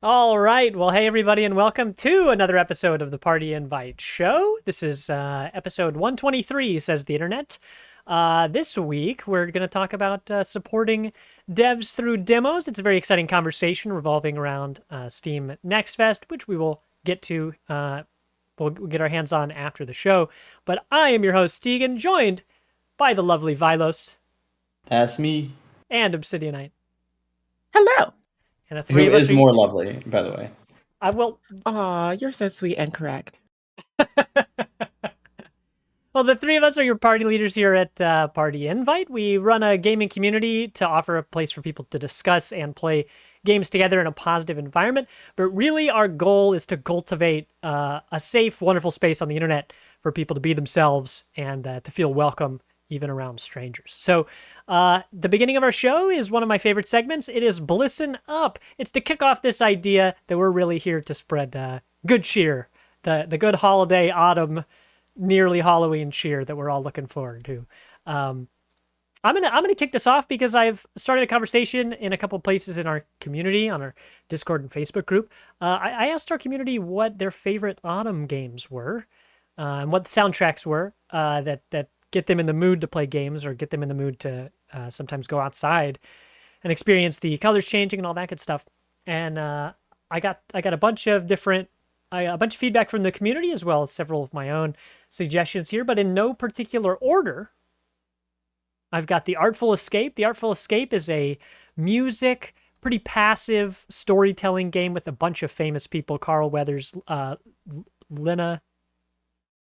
All right. Well, hey, everybody, and welcome to another episode of the Party Invite Show. This is episode 123, says the internet. This week, we're going to talk about supporting devs through demos. It's a very exciting conversation revolving around Steam Next Fest, which we will get to. We'll get our hands on after the show. But I am your host, Tegan, joined by the lovely Vilos. That's me. And Obsydianyte. Hello. And the three Who of us is more lovely, by the way? Aw, you're so sweet and correct. Well, the three of us are your party leaders here at Party Invite. We run a gaming community to offer a place for people to discuss and play games together in a positive environment. But really, our goal is to cultivate a safe, wonderful space on the internet for people to be themselves and to feel welcome even around strangers. So the beginning of our show is one of my favorite segments. It is Blissen Up. It's to kick off this idea that we're really here to spread good cheer, the good holiday, autumn, nearly Halloween cheer that we're all looking forward to. I'm gonna kick this off because I've started a conversation in a couple places in our community, on our Discord and Facebook group. I asked our community what their favorite autumn games were and what the soundtracks were that get them in the mood to play games or get them in the mood to sometimes go outside and experience the colors changing and all that good stuff. And I got a bunch of feedback from the community as well as several of my own suggestions here, but in no particular order. I've got The Artful Escape. The Artful Escape is a music, pretty passive storytelling game with a bunch of famous people. Carl Weathers, Lena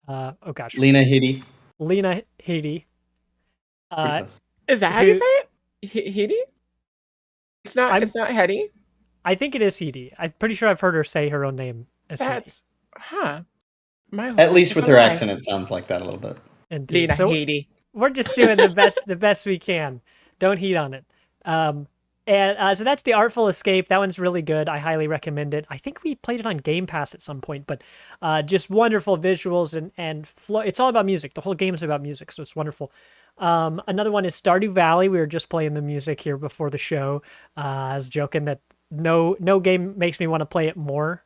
Headey. Lena Headey. Is that how you say it? Headey? It's not Headey? I think it is Headey. I'm pretty sure I've heard her say her own name as Headey. At least with her accent, it sounds like that a little bit. Indeed. Lena Headey. We're just doing the best we can. Don't heat on it. So that's The Artful Escape. That one's really good. I highly recommend it. I think we played it on Game Pass at some point, but just wonderful visuals and flow. It's all about music. The whole game is about music, so it's wonderful. Another one is Stardew Valley. We were just playing the music here before the show. I was joking that no game makes me want to play it more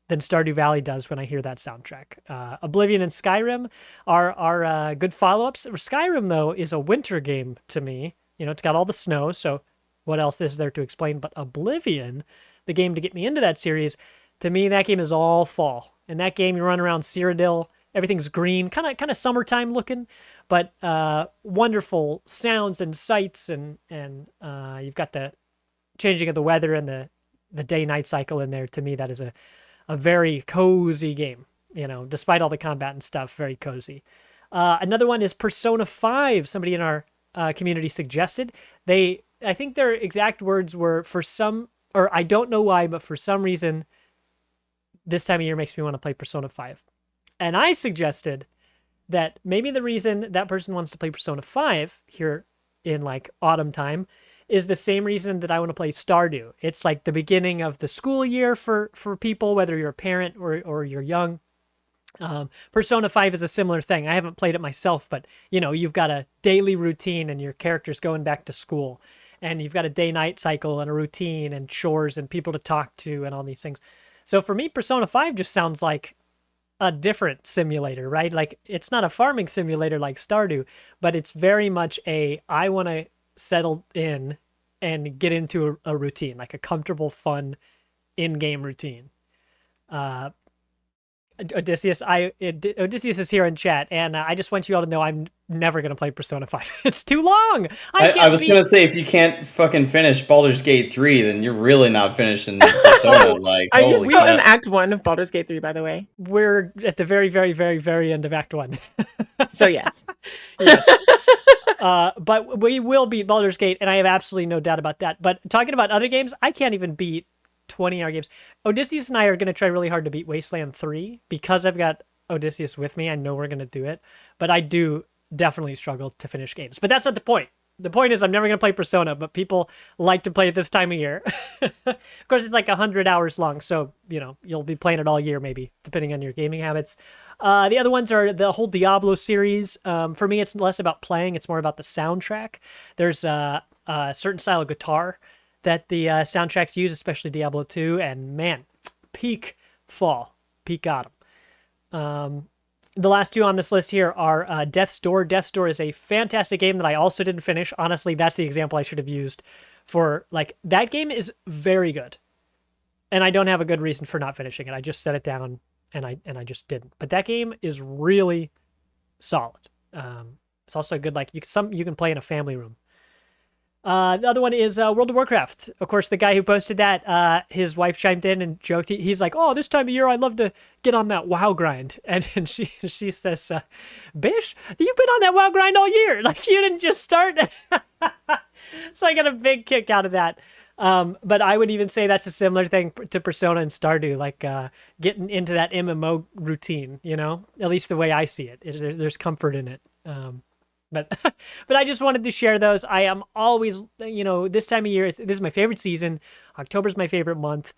than Stardew Valley does when I hear that soundtrack. Oblivion and Skyrim are good follow-ups. Skyrim, though, is a winter game to me. You know, it's got all the snow, so what else is there to explain? But Oblivion, the game to get me into that series, to me, that game is all fall. In that game, you run around Cyrodiil. Everything's green, kind of summertime looking, but wonderful sounds and sights, and you've got the changing of the weather and the day-night cycle in there. To me, that is a very cozy game. You know, despite all the combat and stuff, very cozy. Another one is Persona 5. Somebody in our community suggested. I think their exact words were, I don't know why, but for some reason, this time of year makes me want to play Persona 5. And I suggested that maybe the reason that person wants to play Persona 5 here in like autumn time is the same reason that I want to play Stardew. It's like the beginning of the school year for people, whether you're a parent or you're young. Persona 5 is a similar thing. I haven't played it myself, but you know, you've got a daily routine and your character's going back to school, and you've got a day-night cycle and a routine and chores and people to talk to and all these things. So for me, Persona 5 just sounds like a different simulator, right? Like, it's not a farming simulator like Stardew, but it's very much I want to settle in and get into a routine, like a comfortable, fun in-game routine. Odysseus is here in chat, and I just want you all to know I'm never going to play Persona 5. It's too long. I was going to say, if you can't fucking finish Baldur's Gate 3, then you're really not finishing Persona. Like, are you still in Act 1 of Baldur's Gate 3, by the way? We're at the very, very, very, very end of Act 1. So yes. Yes. But we will beat Baldur's Gate, and I have absolutely no doubt about that. But talking about other games, I can't even beat 20-hour games. Odysseus and I are going to try really hard to beat Wasteland 3 because I've got Odysseus with me. I know we're going to do it, but I do definitely struggle to finish games. But that's not the point. The point is I'm never going to play Persona, but people like to play it this time of year. Of course, it's like 100 hours long, so you know you'll be playing it all year maybe, depending on your gaming habits. The other ones are the whole Diablo series. For me, it's less about playing; it's more about the soundtrack. There's a certain style of guitar that the soundtracks use, especially Diablo 2. And man, peak fall, peak autumn. The last two on this list here are Death's Door. Death's Door is a fantastic game that I also didn't finish. Honestly, that's the example I should have used for, like, that game is very good. And I don't have a good reason for not finishing it. I just set it down and I just didn't. But that game is really solid. It's also good, like, you can play in a family room. The other one is World of Warcraft. Of course, the guy who posted that, his wife chimed in and joked. He's like, "Oh, this time of year, I love to get on that WoW grind." And she says, "Bish, you've been on that WoW grind all year. Like, you didn't just start." So I got a big kick out of that. But I would even say that's a similar thing to Persona and Stardew, like getting into that MMO routine. At least the way I see it, there's comfort in it. But I just wanted to share those. I am always, this time of year, this is my favorite season. October's my favorite month.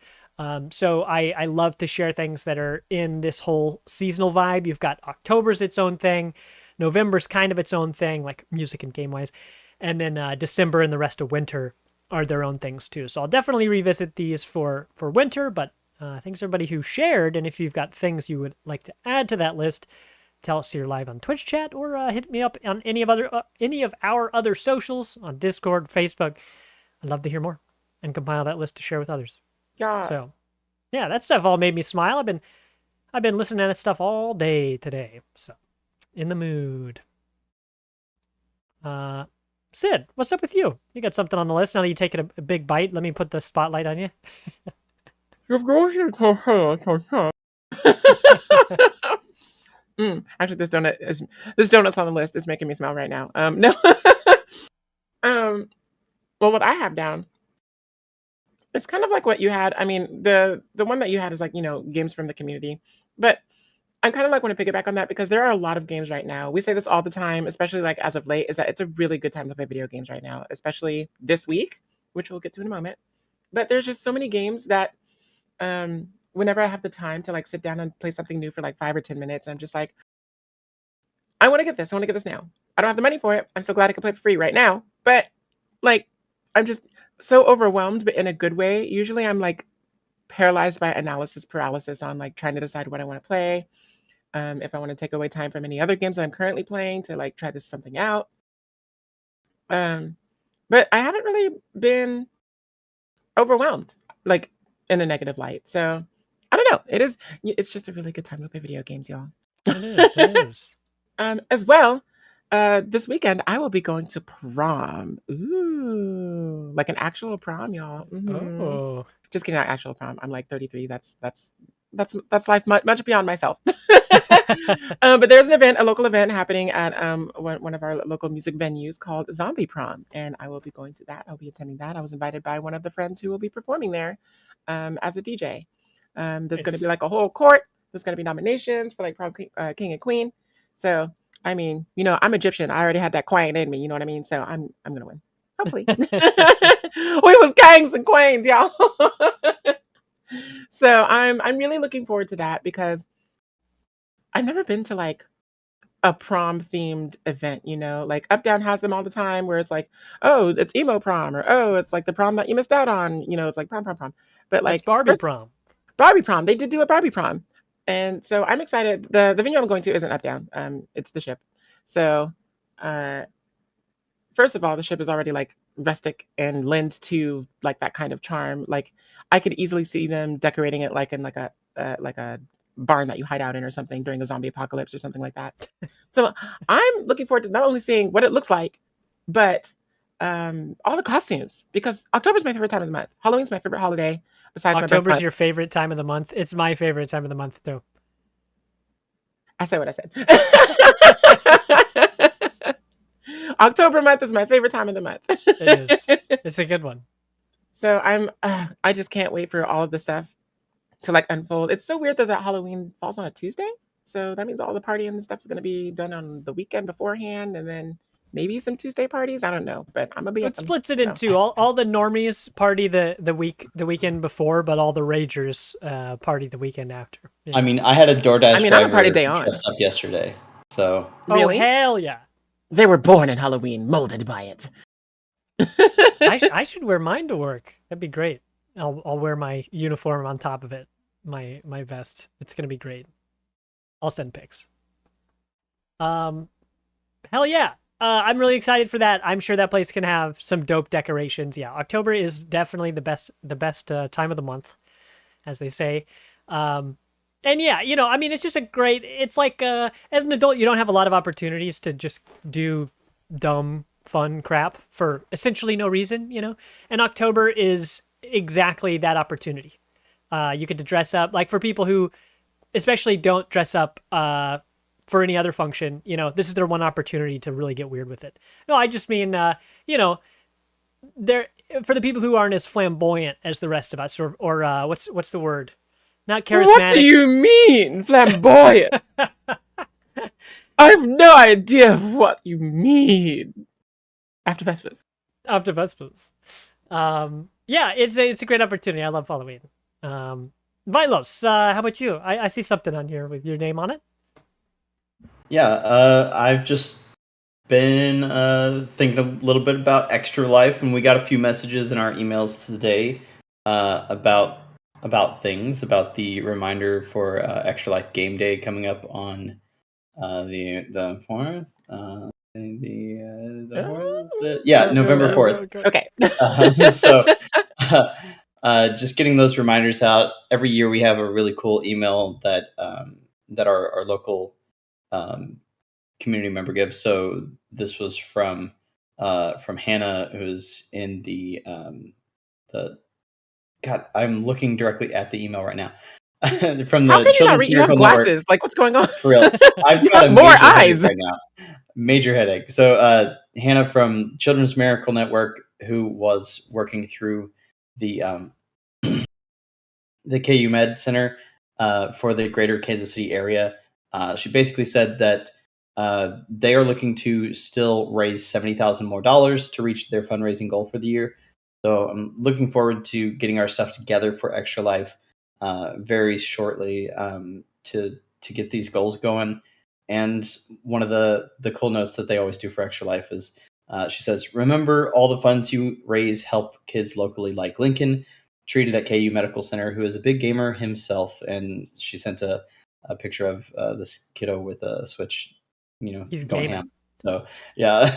So I love to share things that are in this whole seasonal vibe. You've got October's its own thing. November's kind of its own thing, like music and game-wise. And then December and the rest of winter are their own things too. So I'll definitely revisit these for winter, but thanks everybody who shared. And if you've got things you would like to add to that list, tell us you're live on Twitch chat or hit me up on any of our other socials on Discord, Facebook. I'd love to hear more and compile that list to share with others. Yeah. So, yeah, that stuff all made me smile. I've been listening to that stuff all day today. So, in the mood. Sid, what's up with you? You got something on the list now that you take it a big bite. Let me put the spotlight on you. Actually, this donut's on the list. It's making me smile right now. No. Well, what I have down, it's kind of like what you had. I mean, the one that you had is like, games from the community. But I kind of like want to piggyback on that because there are a lot of games right now. We say this all the time, especially like as of late, is that it's a really good time to play video games right now, especially this week, which we'll get to in a moment. But there's just so many games that whenever I have the time to like sit down and play something new for like 5 or 10 minutes, I'm just like, I want to get this. I want to get this now. I don't have the money for it. I'm so glad I can play it for free right now. But like, I'm just so overwhelmed, but in a good way. Usually I'm like paralyzed by analysis paralysis on like trying to decide what I want to play. If I want to take away time from any other games that I'm currently playing to like try this something out. But I haven't really been overwhelmed, like in a negative light. So I don't know. It's just a really good time to play video games, y'all. It is. As well, this weekend I will be going to prom. Ooh, like an actual prom, y'all. Mm-hmm. Oh, just kidding, not actual prom. I'm like 33. That's life much beyond myself. But there's a local event happening at one of our local music venues called Zombie Prom, and I will be going to that. I'll be attending that. I was invited by one of the friends who will be performing there as a DJ. There's going to be like a whole court. There's going to be nominations for like prom king and queen. So I mean, I'm Egyptian. I already had that queen in me. You know what I mean? So I'm gonna win. Hopefully. We was kings and queens, y'all. So I'm really looking forward to that because I've never been to like a prom themed event, like Updown has them all the time where it's like, oh, it's emo prom, or oh, it's like the prom that you missed out on, it's like prom. But like it's Barbie prom. Barbie prom. They did do a Barbie prom. And so I'm excited. The venue I'm going to isn't Updown. It's the Ship. So first of all, the Ship is already like rustic and lends to like that kind of charm. Like I could easily see them decorating it like in like a barn that you hide out in or something during a zombie apocalypse or something like that. So I'm looking forward to not only seeing what it looks like, but all the costumes, because October is my favorite time of the month. Halloween's my favorite holiday. Besides October's your favorite time of the month. It's my favorite time of the month too. I said what I said. October month is my favorite time of the month. It is. It's a good one. So I just can't wait for all of the stuff to like unfold. It's so weird that Halloween falls on a Tuesday. So that means all the partying and stuff is going to be done on the weekend beforehand, and then maybe some Tuesday parties. I don't know, but I'm gonna be. It splits it in two. All the normies party the weekend before, but all the ragers party the weekend after. Yeah. I mean, I had a DoorDash driver I'm a party day on. dressed up yesterday. So really, hell yeah! They were born in Halloween, molded by it. I should wear mine to work. That'd be great. I'll wear my uniform on top of it, my vest. It's gonna be great. I'll send pics. Um, hell yeah. I'm really excited for that. I'm sure that place can have some dope decorations. Yeah, October is definitely the best time of the month, as they say. Um, and yeah, I mean, it's just a great. It's like as an adult, you don't have a lot of opportunities to just do dumb, fun crap for essentially no reason, And October is exactly that opportunity. You get to dress up, like for people who especially don't dress up for any other function. This is their one opportunity to really get weird with it. No, I just mean, they're for the people who aren't as flamboyant as the rest of us, or what's the word? Not charismatic. What do you mean, flamboyant? I have no idea of what you mean. After Vespers. After Vespers. Yeah, it's a great opportunity. I love Halloween. Vilos, how about you? I see something on here with your name on it. Yeah, I've just been thinking a little bit about Extra Life, and we got a few messages in our emails today about things, about the reminder for Extra Life Game Day coming up on the 4th. The 4th? Yeah, November 4th. Okay. So just getting those reminders out. Every year we have a really cool email that our local community member gives. So this was from Hannah, who's in the God. I'm looking directly at the email right now. From the How can you not Children's read? You have Miracle glasses. Network. Like, what's going on? For real, I've You got have a more major eyes. headache right now. Major headache. So Hannah from Children's Miracle Network, who was working through the the KU Med Center for the greater Kansas City area. She basically said that they are looking to still raise $70,000 more to reach their fundraising goal for the year. So I'm looking forward to getting our stuff together for Extra Life very shortly to get these goals going. And one of the cool notes that they always do for Extra Life is she says, "Remember, all the funds you raise help kids locally like Lincoln, treated at KU Medical Center, who is a big gamer himself." And she sent a picture of this kiddo with a Switch, He's going gaming. ham. So yeah,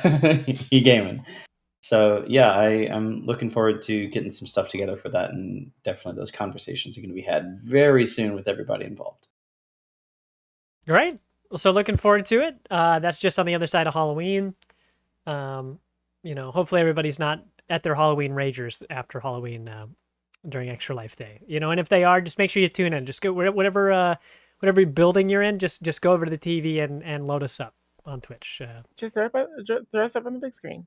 he gaming. So yeah, I'm looking forward to getting some stuff together for that, and definitely those conversations are going to be had very soon with everybody involved. All right. So looking forward to it. That's just on the other side of Halloween. Hopefully everybody's not at their Halloween ragers after Halloween during Extra Life Day. And if they are, just make sure you tune in. Just go whatever building you're in. Just go over to the TV and load us up on Twitch. Just throw us up on the big screen.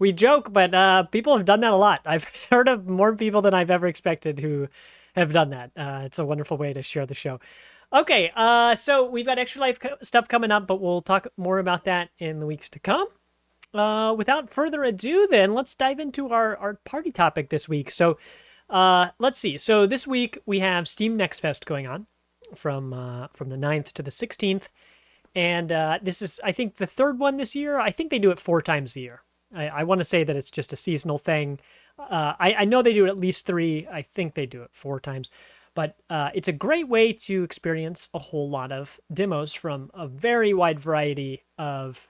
We joke, but people have done that a lot. I've heard of more people than I've ever expected who have done that. It's a wonderful way to share the show. Okay, so we've got Extra Life stuff coming up, but we'll talk more about that in the weeks to come. Without further ado, then, let's dive into our party topic this week. So let's see. So this week we have Steam Next Fest going on from the 9th to the 16th. And this is, I think, the third one this year. I think they do it 4 times a year. I want to say that it's just a seasonal thing. I know they do it at least 3. I think they do it 4 times. But it's a great way to experience a whole lot of demos from a very wide variety of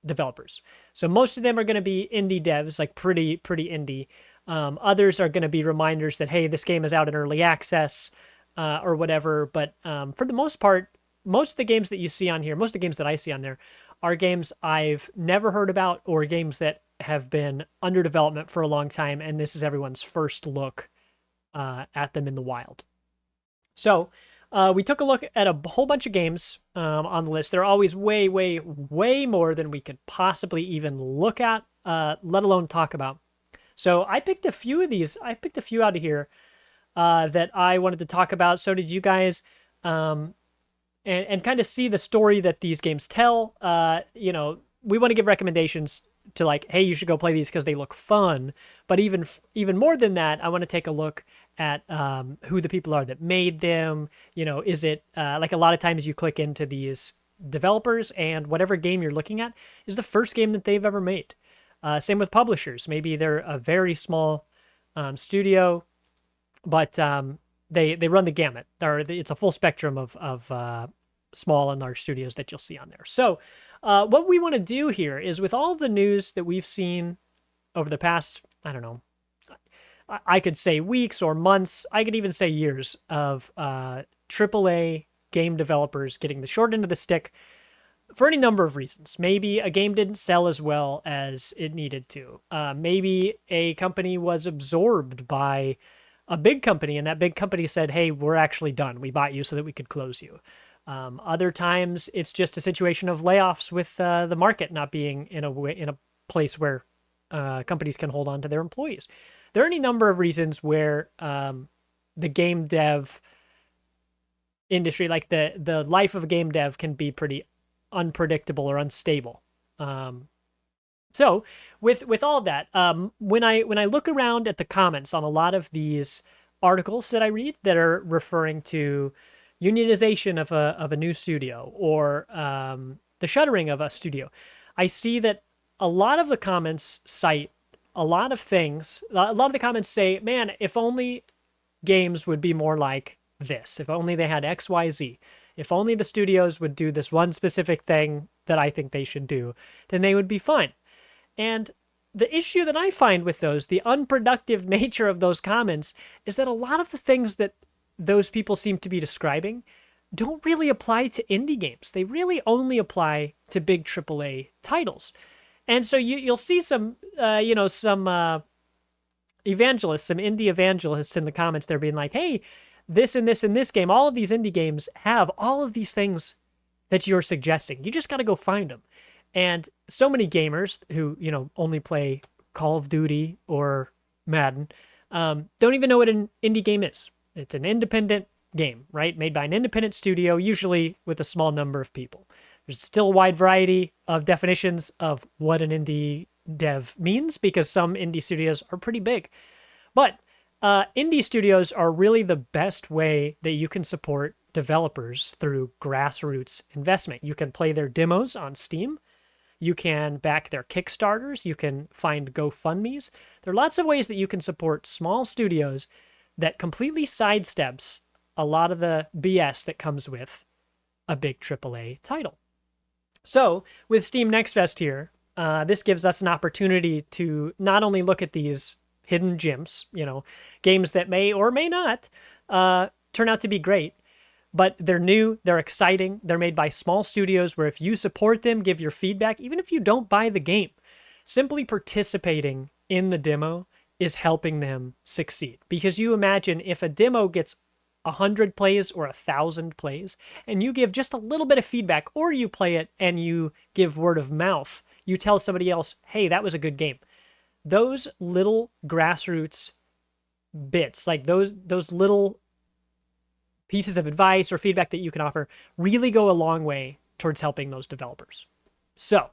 developers. So most of them are going to be indie devs, like pretty indie. Others are going to be reminders that, hey, this game is out in early access or whatever. But for the most part, most of the games that you see on here, most of the games that I see on there are games I've never heard about or games that have been under development for a long time. And this is everyone's first look at them in the wild. So we took a look at a whole bunch of games on the list. There are always way, way, way more than we could possibly even look at, let alone talk about. So I picked a few of these. I picked a few out of here that I wanted to talk about. So did you guys. And kind of see the story that these games tell. We want to give recommendations to like, hey, you should go play these because they look fun. But even more than that, I want to take a look at who the people are that made them. Is it like a lot of times you click into these developers and whatever game you're looking at is the first game that they've ever made. Same with publishers. Maybe they're a very small studio, but they run the gamut. It's a full spectrum of small and large studios that you'll see on there. So what we want to do here is, with all of the news that we've seen over the past, I don't know, I could say weeks or months, I could even say years of AAA game developers getting the short end of the stick for any number of reasons. Maybe a game didn't sell as well as it needed to. Maybe a company was absorbed by a big company, and that big company said, hey, we're actually done. We bought you so that we could close you. Other times, it's just a situation of layoffs with the market not being in a place where companies can hold on to their employees. There are any number of reasons where the game dev industry, like the life of a game dev, can be pretty unpredictable or unstable. So with all of that, when I look around at the comments on a lot of these articles that I read that are referring to unionization of a new studio or the shuttering of a studio, I see that a lot of the comments cite a lot of things. A lot of the comments say, man, if only games would be more like this, if only they had X, Y, Z, if only the studios would do this one specific thing that I think they should do, then they would be fine. And the issue that I find with those, the unproductive nature of those comments, is that a lot of the things that those people seem to be describing don't really apply to indie games. They really only apply to big AAA titles. And so you'll see some evangelists, some indie evangelists in the comments there being like, hey, this and this and this game, all of these indie games have all of these things that you're suggesting. You just got to go find them. And so many gamers who, only play Call of Duty or Madden don't even know what an indie game is. It's an independent game, right? Made by an independent studio, usually with a small number of people. There's still a wide variety of definitions of what an indie dev means, because some indie studios are pretty big. But indie studios are really the best way that you can support developers through grassroots investment. You can play their demos on Steam. You can back their Kickstarters. You can find GoFundMes. There are lots of ways that you can support small studios that completely sidesteps a lot of the BS that comes with a big AAA title. So with Steam Next Fest here, this gives us an opportunity to not only look at these hidden gems, games that may or may not turn out to be great, but they're new, they're exciting, they're made by small studios where if you support them, give your feedback, even if you don't buy the game, simply participating in the demo is helping them succeed. Because you imagine if a demo gets 100 plays or 1,000 plays, and you give just a little bit of feedback, or you play it and you give word of mouth, you tell somebody else, hey, that was a good game. Those little grassroots bits, like those little pieces of advice or feedback that you can offer, really go a long way towards helping those developers. So,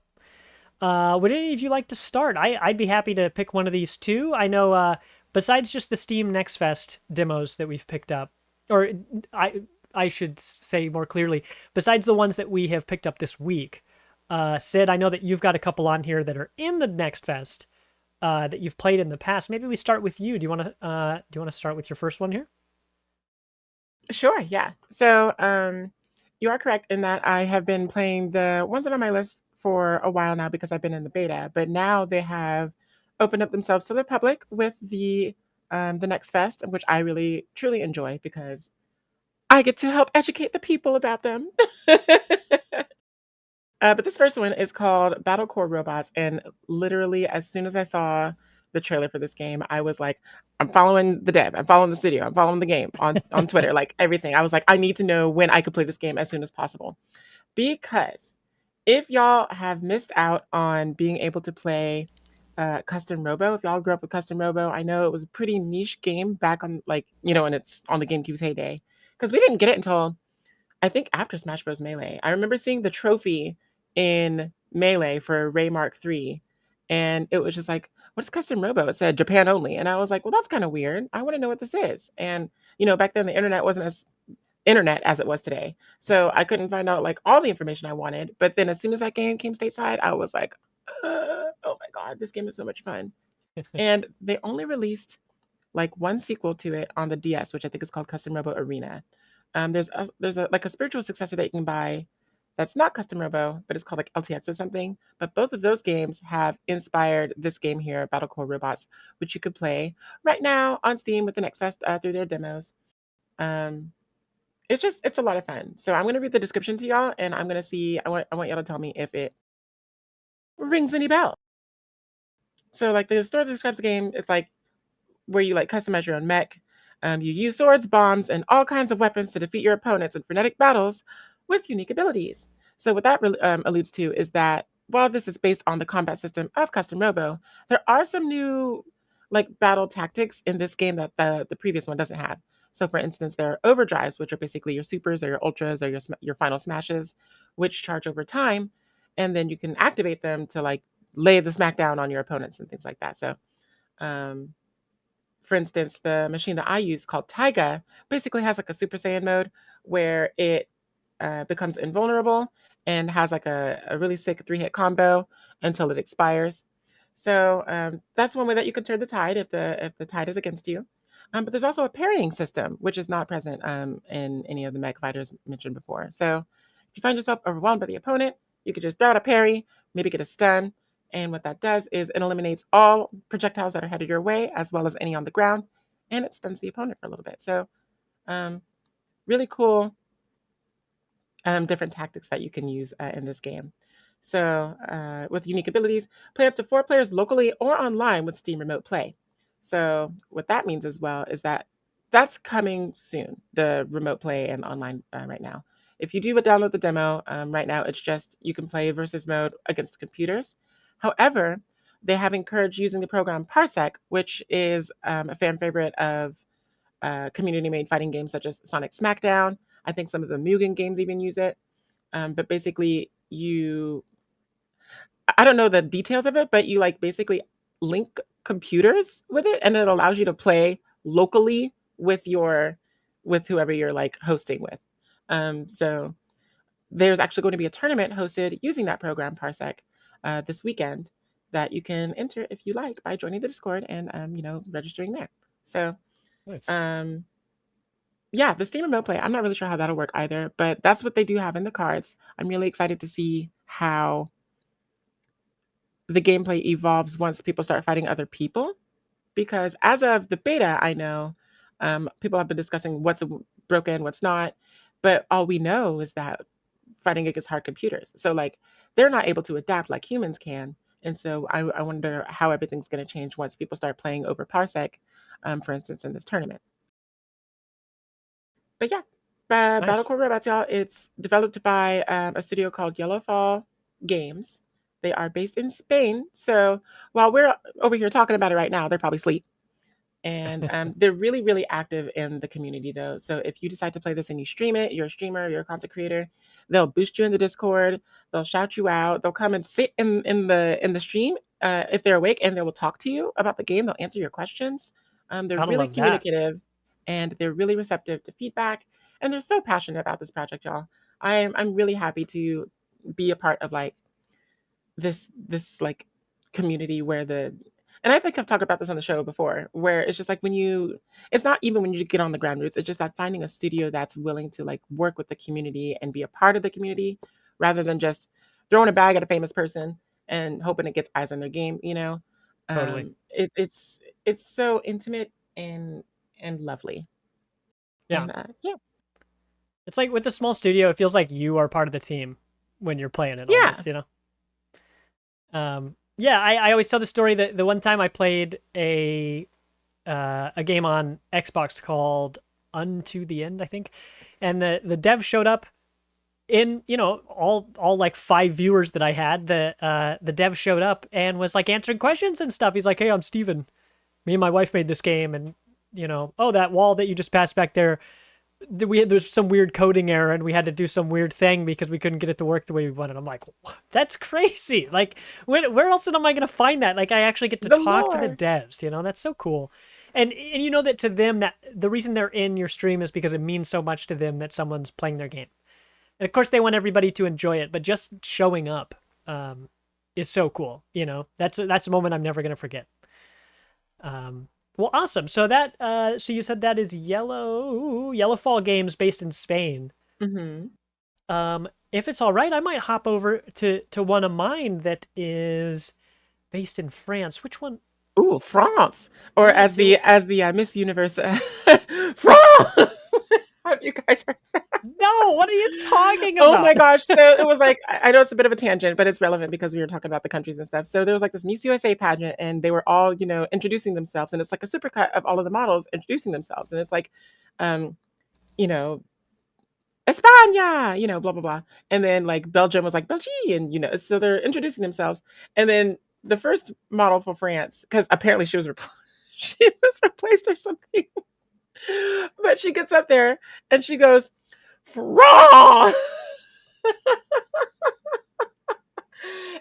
would any of you like to start? I'd be happy to pick one of these too. I know, besides just the Steam Next Fest demos that we've picked up, or I should say more clearly, besides the ones that we have picked up this week, Sid, I know that you've got a couple on here that are in the Next Fest that you've played in the past. Maybe we start with you. Do you want to start with your first one here? Sure, yeah. So you are correct in that I have been playing the ones that are on my list for a while now because I've been in the beta, but now they have opened up themselves to the public with the Next Fest, which I really truly enjoy because I get to help educate the people about them. But this first one is called Battlecore Robots, and literally as soon as I saw the trailer for this game, I was like, I'm following the dev, I'm following the studio, I'm following the game on Twitter, like everything. I was like, I need to know when I could play this game as soon as possible. Because if y'all have missed out on being able to play Custom Robo, if y'all grew up with Custom Robo, I know it was a pretty niche game back on and it's on the GameCube's heyday. Because we didn't get it until I think after Smash Bros. Melee. I remember seeing the trophy in Melee for Ray Mark III, and it was just like, what's Custom Robo? It said Japan only. And I was like, well, that's kind of weird. I want to know what this is. And, back then the internet wasn't as internet as it was today. So I couldn't find out like all the information I wanted. But then as soon as that game came stateside, I was like, oh my God, this game is so much fun. And they only released like one sequel to it on the DS, which I think is called Custom Robo Arena. There's a like a spiritual successor that you can buy that's not Custom Robo, but it's called like LTX or something. But both of those games have inspired this game here, Battlecore Robots, which you could play right now on Steam with the Next Fest through their demos. Um, it's a lot of fun. So I'm gonna read the description to y'all, and I'm gonna see. I want y'all to tell me if it rings any bell. So like the story that describes the game, it's like where you like customize your own mech. You use swords, bombs, and all kinds of weapons to defeat your opponents in frenetic battles with unique abilities. So what that alludes to is that while this is based on the combat system of Custom Robo, there are some new like battle tactics in this game that the previous one doesn't have. So for instance, there are overdrives, which are basically your supers or your ultras or your final smashes, which charge over time, and then you can activate them to like lay the smackdown on your opponents and things like that. So um, for instance, the machine that I use called Tegan basically has like a Super Saiyan mode where it becomes invulnerable and has like a really sick 3-hit combo until it expires. So that's one way that you can turn the tide if the tide is against you. But there's also a parrying system, which is not present in any of the mech fighters mentioned before. So if you find yourself overwhelmed by the opponent, you could just throw out a parry, maybe get a stun, and what that does is it eliminates all projectiles that are headed your way, as well as any on the ground, and it stuns the opponent for a little bit. So, really cool different tactics that you can use in this game. So, with unique abilities, play up to 4 players locally or online with Steam Remote Play. So, what that means as well is that that's coming soon, the remote play and online right now. If you do download the demo, right now it's just you can play versus mode against computers. However, they have encouraged using the program Parsec, which is a fan favorite of community-made fighting games such as Sonic Smackdown. I think some of the Mugen games even use it. But basically, I don't know the details of it, but you like basically link computers with it, and it allows you to play locally with whoever you're like hosting with. So there's actually going to be a tournament hosted using that program Parsec this weekend that you can enter if you like by joining the Discord and registering there. So Nice. yeah, the Steam Remote Play, I'm not really sure how that'll work either, but that's what they do have in the cards. I'm really excited to see how the gameplay evolves once people start fighting other people. Because as of the beta, I know people have been discussing what's broken, what's not, but all we know is that fighting against hard computers. So like they're not able to adapt like humans can. And so I wonder how everything's going to change once people start playing over Parsec, for instance, in this tournament. But yeah, Nice. Battlecore Robots, y'all. It's developed by a studio called Yellowfall Games. They are based in Spain. So while we're over here talking about it right now, they're probably asleep. And they're really, really active in the community, though. So if you decide to play this and you stream it, you're a streamer, you're a content creator, they'll boost you in the Discord. They'll shout you out. They'll come and sit in the stream if they're awake, and they will talk to you about the game. They'll answer your questions. They're Gotta really love that. communicative, and they're really receptive to feedback. And they're so passionate about this project, y'all. I'm really happy to be a part of like this like community where and I think I've talked about this on the show before, where it's just like it's not even when you get on the ground roots, it's just that finding a studio that's willing to like work with the community and be a part of the community rather than just throwing a bag at a famous person and hoping it gets eyes on their game, Totally. It's so intimate and lovely. Yeah. And yeah. It's like with a small studio, it feels like you are part of the team when you're playing it Yeah. almost, Yeah, I always tell the story that the one time I played a game on Xbox called Unto the End, I think, and the dev showed up in all like 5 viewers that I had. The dev showed up and was like answering questions and stuff. He's like, "Hey, I'm Steven. Me and my wife made this game, and oh, that wall that you just passed back there, there's some weird coding error and we had to do some weird thing because we couldn't get it to work the way we wanted." I'm like, that's crazy. Like, where else am I going to find that? Like, I actually get to The talk to the lore. devs, that's so cool. And you know that to them, that the reason they're in your stream is because it means so much to them that someone's playing their game. And of course they want everybody to enjoy it, but just showing up is so cool. You know, that's a moment I'm never gonna forget. Well, awesome. So that so you said that is Yellowfall Games based in Spain. Mm-hmm. If it's all right, I might hop over to one of mine that is based in France. Which one? Ooh, France, or Yeah. as See, the Miss Universe, France. Have you guys heard? no. What are you talking Oh my about? gosh! So it was like I know it's a bit of a tangent, but it's relevant because we were talking about the countries and stuff. So there was like this Miss USA pageant, and they were all introducing themselves, and it's like a supercut of all of the models introducing themselves, and it's like, um, you know, España, blah blah blah, and then like Belgium was like Belgique, and so they're introducing themselves, and then the first model for France, because apparently she was she was replaced or something, but she gets up there and she goes, France.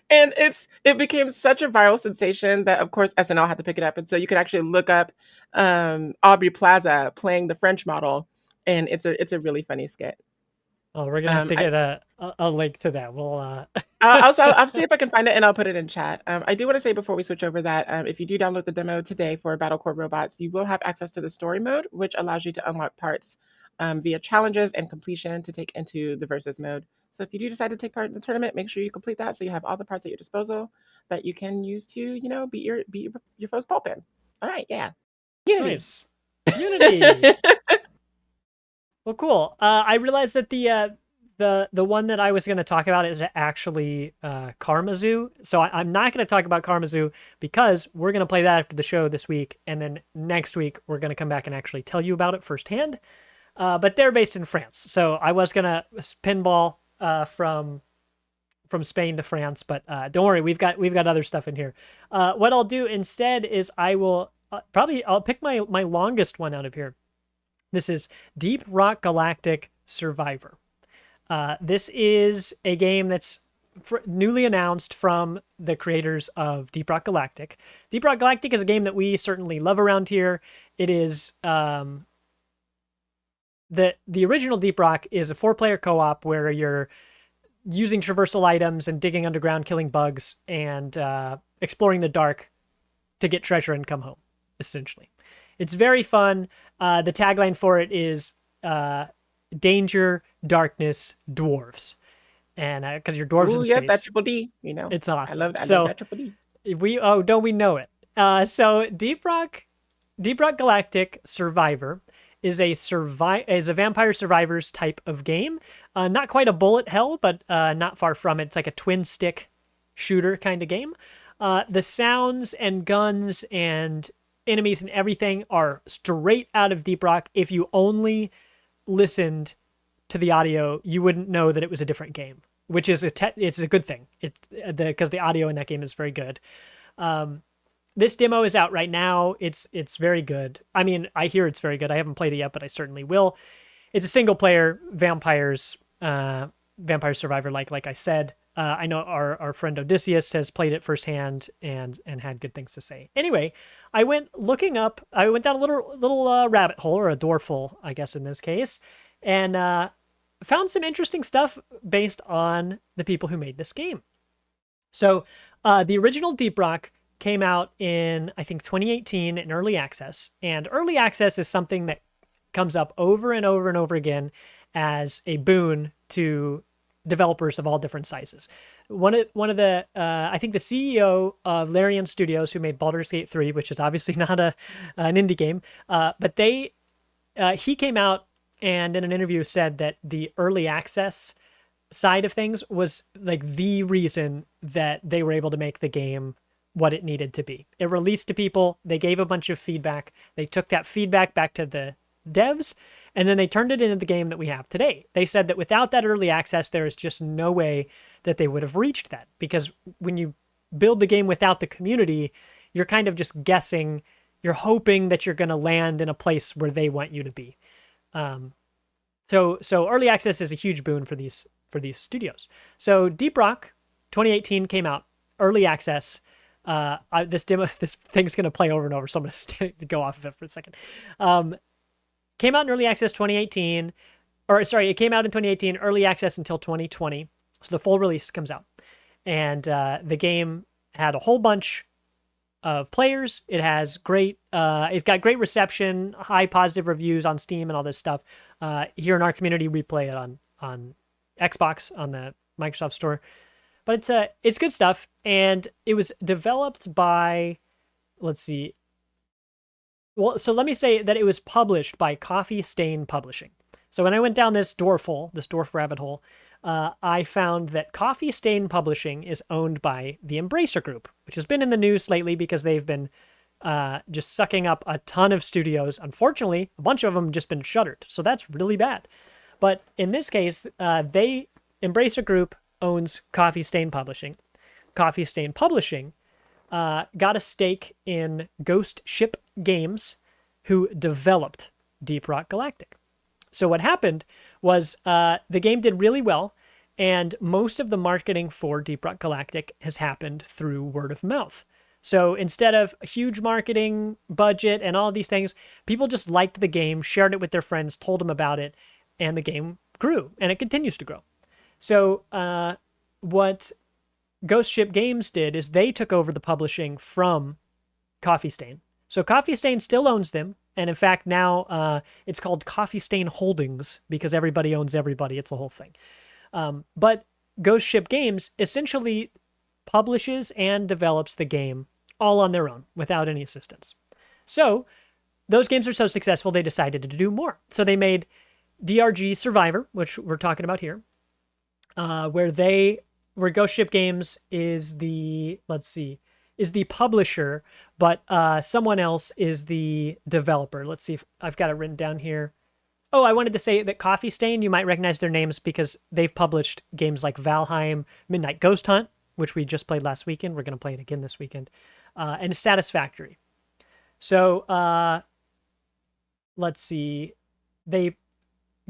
And it became such a viral sensation that of course SNL had to pick it up, and so you could actually look up Aubrey Plaza playing the French model, and it's a really funny skit. Oh, we're gonna have to I, get a link to that. We'll I'll see if I can find it and I'll put it in chat. I do want to say before we switch over that if you do download the demo today for Battlecore Robots, you will have access to the story mode, which allows you to unlock parts via challenges and completion to take into the versus mode. So if you do decide to take part in the tournament, make sure you complete that so you have all the parts at your disposal that you can use to, beat your foe's pulpin. All right, yeah. Unity. nice. Unity. Well, cool. I realized that the one that I was going to talk about is actually Karmazoo. So I'm not going to talk about Karmazoo because we're going to play that after the show this week, and then next week we're going to come back and actually tell you about it firsthand. But they're based in France, so I was going to pinball from Spain to France, but don't worry, we've got other stuff in here. What I'll do instead is I will I'll pick my longest one out of here. This is Deep Rock Galactic Survivor. This is a game that's newly announced from the creators of Deep Rock Galactic. Deep Rock Galactic is a game that we certainly love around here. It is the original Deep Rock is a 4-player co-op where you're using traversal items and digging underground, killing bugs, and exploring the dark to get treasure and come home, essentially. It's very fun. The tagline for it is danger, darkness, dwarves. And because you're dwarves in space. That triple D, It's awesome. I love that triple D. We know it. So Deep Rock Galactic Survivor is a vampire survivors type of game. Not quite a bullet hell, but not far from it. It's like a twin stick shooter kind of game. The sounds and guns and enemies and everything are straight out of Deep Rock. If you only listened to the audio, you wouldn't know that it was a different game, which is it's a good thing. Because the audio in that game is very good. This demo is out right now. It's very good. I mean, I hear it's very good. I haven't played it yet, but I certainly will. It's a single player vampire survivor, like I said. I know our friend Odysseus has played it firsthand and had good things to say. Anyway, I went down a little rabbit hole, or a dwarf hole, I guess in this case, and found some interesting stuff based on the people who made this game. So the original Deep Rock came out in, I think, 2018 in early access, and early access is something that comes up over and over and over again as a boon to developers of all different sizes. One of the I think the CEO of Larian Studios, who made Baldur's Gate 3, which is obviously not an indie game, but he came out and in an interview said that the early access side of things was like the reason that they were able to make the game what it needed to be. It released to people, they gave a bunch of feedback, they took that feedback back to the devs, and then they turned it into the game that we have today. They said that without that early access, there is just no way that they would have reached that. Because when you build the game without the community, you're kind of just guessing. You're hoping that you're going to land in a place where they want you to be. So early access is a huge boon for these studios. So Deep Rock 2018 came out, early access. This thing's going to play over and over, so I'm going to go off of it for a second. Came out in early access 2018, it came out in 2018, early access until 2020. So the full release comes out. and the game had a whole bunch of players. It has great, it's got great reception, high positive reviews on Steam, and all this stuff. Here in our community, we play it on Xbox on the Microsoft Store, but it's good stuff. And it was developed by, let's see. Well, so let me say that it was published by Coffee Stain Publishing. So when I went down this dwarf rabbit hole, I found that Coffee Stain Publishing is owned by the Embracer Group, which has been in the news lately because they've been just sucking up a ton of studios. Unfortunately, a bunch of them just been shuttered, so that's really bad. But in this case, Embracer Group owns Coffee Stain Publishing. Coffee Stain Publishing got a stake in Ghost Ship Games, who developed Deep Rock Galactic. So what happened was the game did really well, and most of the marketing for Deep Rock Galactic has happened through word of mouth. So instead of a huge marketing budget and all these things, people just liked the game, shared it with their friends, told them about it, and the game grew, and it continues to grow. So what Ghost Ship Games did is they took over the publishing from Coffee Stain. So Coffee Stain still owns them, and in fact now it's called Coffee Stain Holdings because everybody owns everybody. It's a whole thing. But Ghost Ship Games essentially publishes and develops the game all on their own without any assistance. So those games are so successful they decided to do more. So they made DRG Survivor, which we're talking about here, where Ghost Ship Games is the publisher, but someone else is the developer. Let's see if I've got it written down here. Oh, I wanted to say that Coffee Stain, you might recognize their names because they've published games like Valheim, Midnight Ghost Hunt, which we just played last weekend. We're going to play it again this weekend, and Satisfactory. So let's see.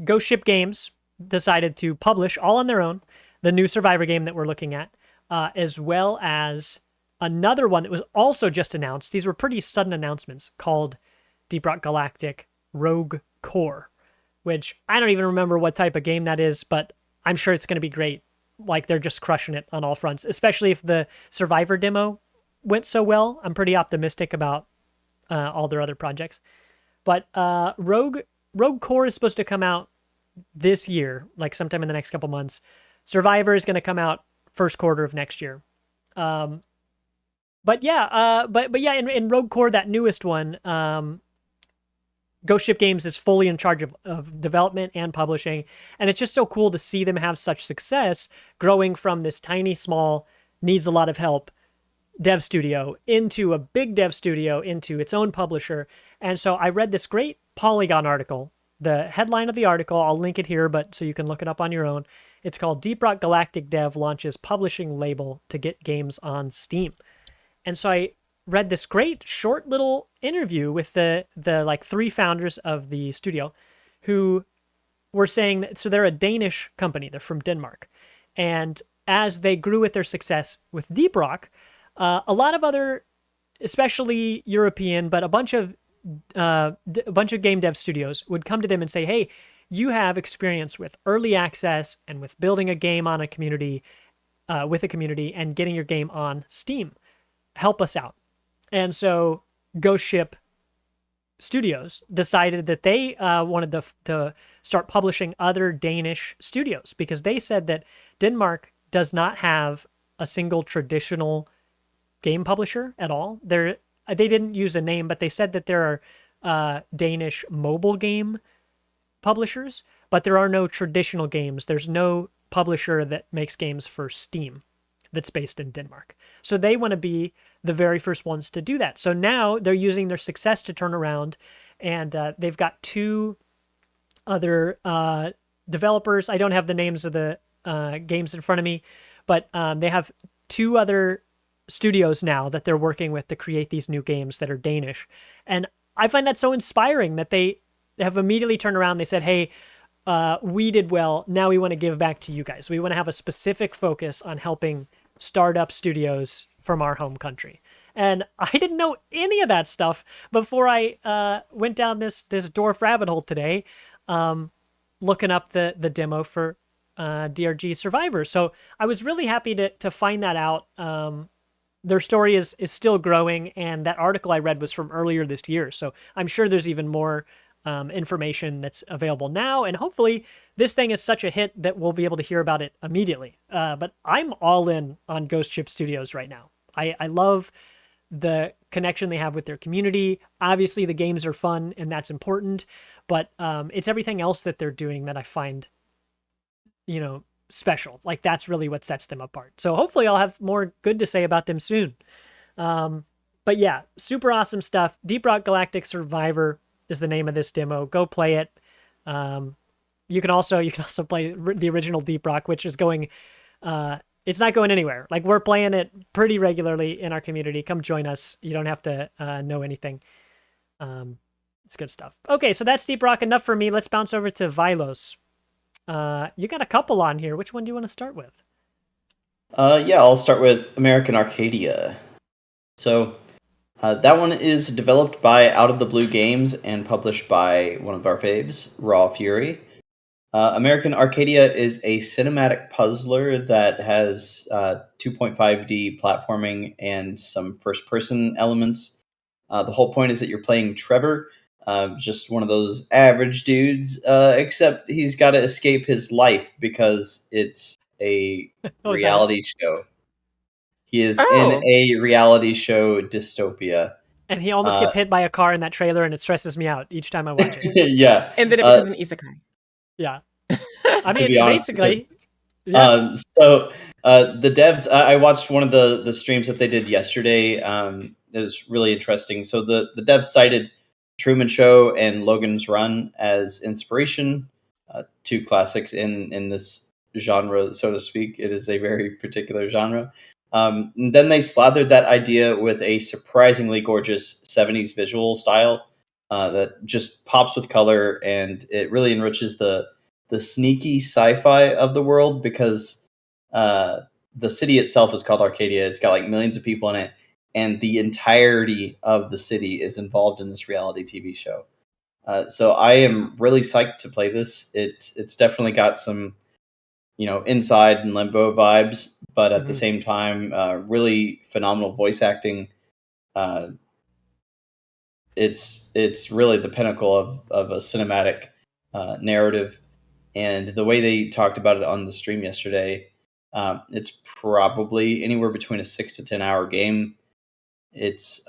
Ghost Ship Games decided to publish all on their own the new Survivor game that we're looking at, as well as another one that was also just announced. These were pretty sudden announcements, called Deep Rock Galactic Rogue Core, which I don't even remember what type of game that is, but I'm sure it's going to be great. Like, they're just crushing it on all fronts, especially if the Survivor demo went so well. I'm pretty optimistic about all their other projects. But Rogue Core is supposed to come out this year, like sometime in the next couple months. Survivor is going to come out first quarter of next year. But yeah, in Rogue Core, that newest one, Ghost Ship Games is fully in charge of development and publishing, and it's just so cool to see them have such success growing from this tiny, small, needs a lot of help dev studio into a big dev studio, into its own publisher. And so I read this great Polygon article. The headline of the article, I'll link it here, but so you can look it up on your own. It's called Deep Rock Galactic Dev Launches Publishing Label to Get Games on Steam. And so I read this great short little interview with the like three founders of the studio, who were saying that, so they're a Danish company, they're from Denmark. And as they grew with their success with Deep Rock, a lot of other, especially European, but a bunch of game dev studios would come to them and say, hey, you have experience with early access and with building a game on a community, with a community, and getting your game on Steam. Help us out. And so Ghost Ship Studios decided that they wanted to start publishing other Danish studios, because they said that Denmark does not have a single traditional game publisher at all. They didn't use a name, but they said that there are Danish mobile game publishers, but there are no traditional games. There's no publisher that makes games for Steam that's based in Denmark. So they want to be the very first ones to do that. So now they're using their success to turn around, and they've got two other developers. I don't have the names of the games in front of me, but they have two other studios now that they're working with to create these new games that are Danish. And I find that so inspiring that they have immediately turned around. They said, hey, we did well. Now we want to give back to you guys. We want to have a specific focus on helping startup studios from our home country. And I didn't know any of that stuff before I went down this dwarf rabbit hole today, looking up the demo for DRG survivors. So I was really happy to find that out. Their story is still growing, and that article I read was from earlier this year. So I'm sure there's even more information that's available now, and hopefully this thing is such a hit that we'll be able to hear about it immediately. But I'm all in on Ghost Ship Studios right now. I love the connection they have with their community. Obviously, the games are fun, and that's important, but it's everything else that they're doing that I find, special. Like, that's really what sets them apart. So hopefully I'll have more good to say about them soon. But yeah, super awesome stuff. Deep Rock Galactic Survivor is the name of this demo. Go play it. You can also play the original Deep Rock, which is going. It's not going anywhere. Like, we're playing it pretty regularly in our community. Come join us. You don't have to know anything. It's good stuff. Okay, so that's Deep Rock. Enough for me. Let's bounce over to Vilos. You got a couple on here. Which one do you want to start with? Yeah, I'll start with American Arcadia. So that one is developed by Out of the Blue Games and published by one of our faves, Raw Fury. American Arcadia is a cinematic puzzler that has 2.5D platforming and some first-person elements. The whole point is that you're playing Trevor, just one of those average dudes, except he's got to escape his life because it's a reality show. He is in a reality show dystopia. And he almost gets hit by a car in that trailer, and it stresses me out each time I watch it. Yeah. And then it becomes an isekai. Yeah. I mean, basically. Yeah. So the devs, I watched one of the streams that they did yesterday. It was really interesting. So the devs cited Truman Show and Logan's Run as inspiration, two classics in this genre, so to speak. It is a very particular genre. And then they slathered that idea with a surprisingly gorgeous 70s visual style that just pops with color, and it really enriches the sneaky sci-fi of the world because the city itself is called Arcadia. It's got like millions of people in it, and the entirety of the city is involved in this reality TV show. So I am really psyched to play this. It's definitely got some, Inside and Limbo vibes, but at the same time, really phenomenal voice acting. It's really the pinnacle of a cinematic narrative. And the way they talked about it on the stream yesterday, it's probably anywhere between a 6 to 10 hour game. It's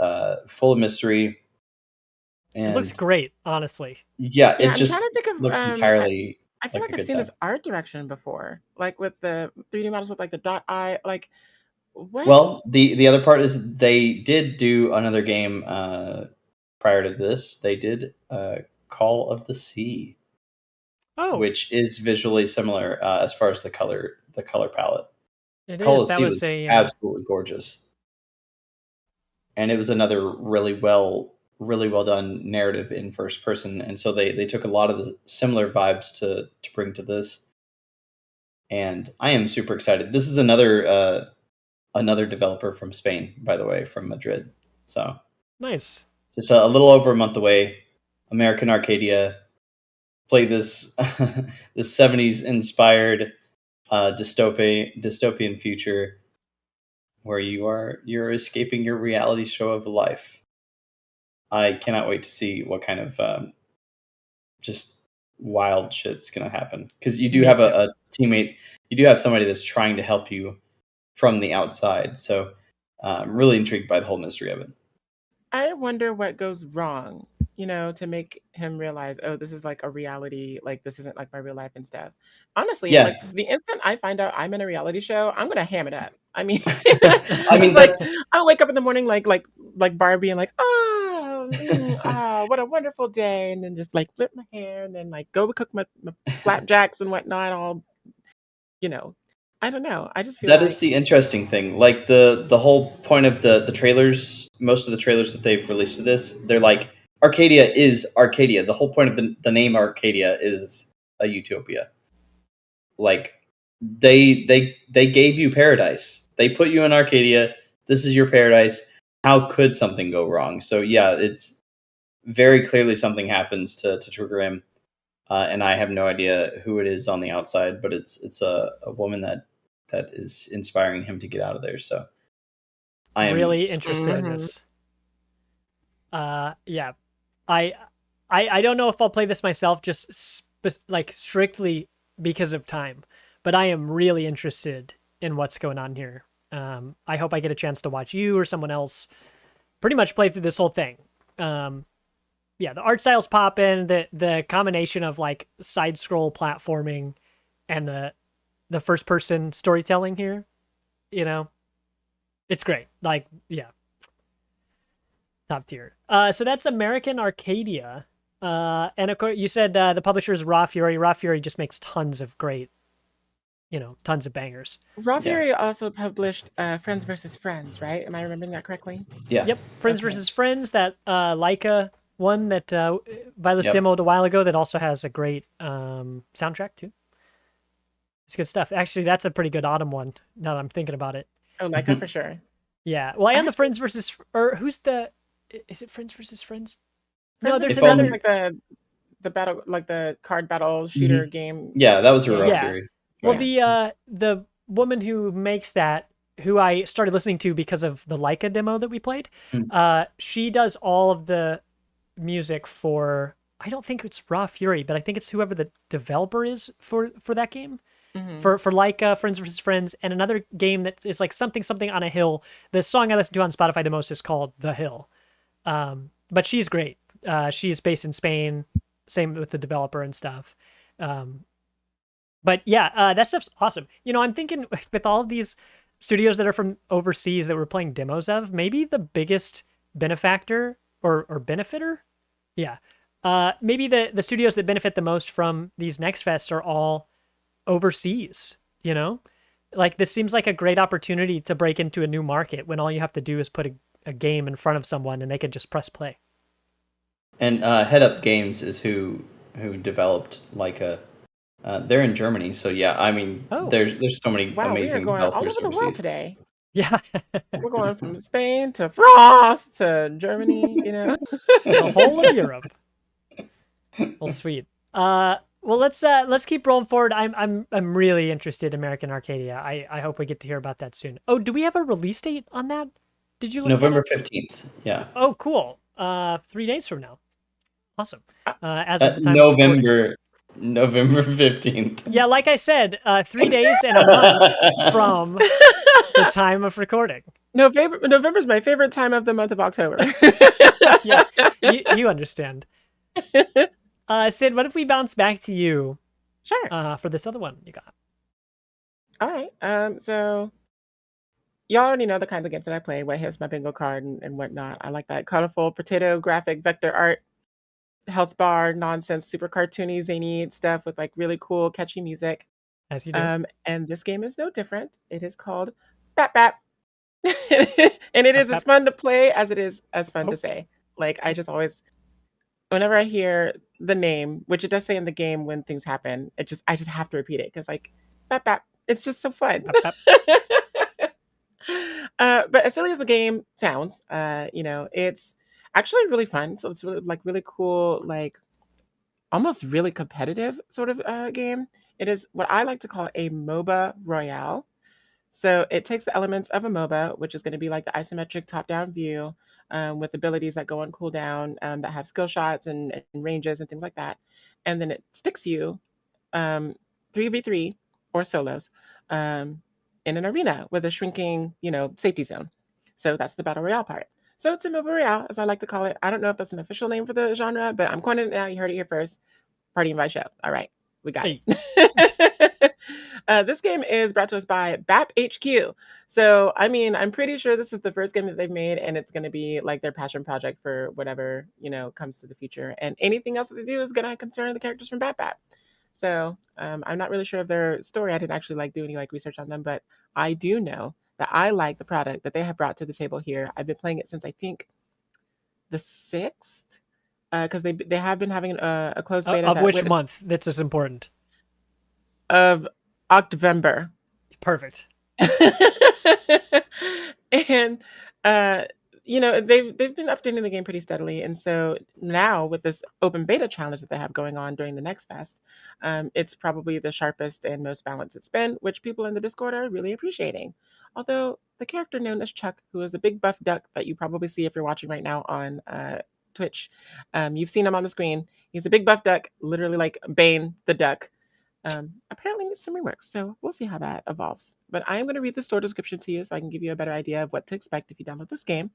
full of mystery. And it looks great, honestly. Yeah, it just looks entirely. I feel like I've seen this art direction before, like with the 3D models with like the dot eye. Like, what? Well, the other part is they did do another game prior to this. They did Call of the Sea. Oh, which is visually similar as far as the color palette. It Call is. of the That Sea was was absolutely gorgeous, and it was another really well done narrative in first person. And so they took a lot of the similar vibes to bring to this, and I am super excited. This is another developer from Spain, by the way, from Madrid. So nice. Just a little over a month away. American Arcadia. Play this this 70s inspired dystopian future where you're escaping your reality show of life. I cannot wait to see what kind of just wild shit's gonna happen, because you do have a teammate, you do have somebody that's trying to help you from the outside. So I'm really intrigued by the whole mystery of it. I wonder what goes wrong, to make him realize, oh, this is like a reality, like this isn't like my real life and stuff. Honestly, Yeah. like the instant I find out I'm in a reality show, I'm gonna ham it up. I mean, that's I'll wake up in the morning like Barbie and like, what a wonderful day, and then just like flip my hair and then like go cook my flapjacks and whatnot. All, I don't know. I just feel that is the interesting thing. Like the whole point of the trailers, most of the trailers that they've released to this, they're like, Arcadia is Arcadia. The whole point of the name Arcadia is a utopia. Like they gave you paradise. They put you in Arcadia. This is your paradise. How could something go wrong? So yeah, it's very clearly something happens to trigger him. and I have no idea who it is on the outside, but it's a woman that is inspiring him to get out of there. So I am Really interested in this. Yeah, I, I don't know if I'll play this myself, just like strictly because of time, but I am really interested in what's going on here. I hope I get a chance to watch you or someone else pretty much play through this whole thing. Yeah, the art style's popping. The combination of like side scroll platforming and the first person storytelling here, you know, it's great. Like, yeah, top tier. So that's American Arcadia. And of course, you said the publisher is Raw Fury. Raw Fury just makes tons of great, tons of bangers. Raw Fury also published Friends versus Friends, right? Am I remembering that correctly? Yeah. Yep, Friends versus Friends. That Leica one that Vilos Yep. demoed a while ago. That also has a great soundtrack too. It's good stuff. Actually, that's a pretty good autumn one. Now that I'm thinking about it. Oh, Leica for sure. Yeah. Well, and the Friends versus or who's the? Is it Friends versus Friends? No, there's Friends versus another. Friends is like the battle, like the card battle shooter game. Yeah, that was a Raw Yeah. Fury. Well, Yeah. the woman who makes that, who I started listening to because of the Leica demo that we played, she does all of the music for. I don't think it's Raw Fury, but I think it's whoever the developer is for that game. For Leica, Friends versus Friends, and another game that is like something on a hill. The song I listen to on Spotify the most is called The Hill. But she's great. She's based in Spain. Same with the developer and stuff. But yeah, that stuff's awesome. I'm thinking with all of these studios that are from overseas that we're playing demos of, maybe the biggest benefactor or benefitter, yeah, maybe the studios that benefit the most from these next fests are all overseas. Like this seems like a great opportunity to break into a new market when all you have to do is put a game in front of someone and they can just press play. And Head Up Games is who developed Leica. They're in Germany, so yeah. I mean, there's so many Wow, we are amazing going all developers over the world overseas. today. Yeah. We're going from Spain to France to Germany, The whole of Europe. Well, sweet. Well, let's keep rolling forward. I'm really interested in American Arcadia. I hope we get to hear about that soon. Oh, do we have a release date on that? Did you look November that up? 15th. Yeah. Oh, cool. 3 days from now. Awesome. As of the time November 15th. Yeah, like I said, 3 days and a month from the time of recording. November's my favorite time of the month of October. Yes, you understand. Sid, what if we bounce back to you? Sure. For this other one you got. All right. So y'all already know the kinds of games that I play. What hits my bingo card and whatnot. I like that colorful potato graphic vector art, health bar nonsense, super cartoony, zany stuff with like really cool, catchy music. As you do. And this game is no different. It is called BapBap. And it is as fun to play as it is as fun to say. Like I just always, whenever I hear the name, which it does say in the game when things happen, I just have to repeat it because like BapBap, it's just so fun. But as silly as the game sounds, it's actually really fun. So it's really cool, like almost really competitive sort of game. It is what I like to call a MOBA Royale. So it takes the elements of a MOBA, which is going to be like the isometric top-down view with abilities that go on cooldown that have skill shots and ranges and things like that. And then it sticks you 3v3 or solos in an arena with a shrinking, safety zone. So that's the Battle Royale part. So it's a MOBA Royale, as I like to call it. I don't know if that's an official name for the genre, but I'm coining it now. You heard it here first. Party Invite Show. All right. We got it. This game is brought to us by BAP HQ. So, I mean, I'm pretty sure this is the first game that they've made, and it's going to be like their passion project for whatever, comes to the future. And anything else that they do is going to concern the characters from BapBap. So, I'm not really sure of their story. I didn't actually do any research on them, but I do know that I like the product that they have brought to the table here. I've been playing it since I think the 6th. Because they have been having a closed beta. Of which month? That's as important. Of October. Perfect. And they've been updating the game pretty steadily, and so now with this open beta challenge that they have going on during the next fest, it's probably the sharpest and most balanced it's been, which people in the Discord are really appreciating. Although the character known as Chuck, who is the big buff duck that you probably see if you're watching right now on Twitch, you've seen him on the screen. He's a big buff duck, literally like Bane the duck. Apparently needs some rework, so we'll see how that evolves. But I am going to read the store description to you so I can give you a better idea of what to expect if you download this game.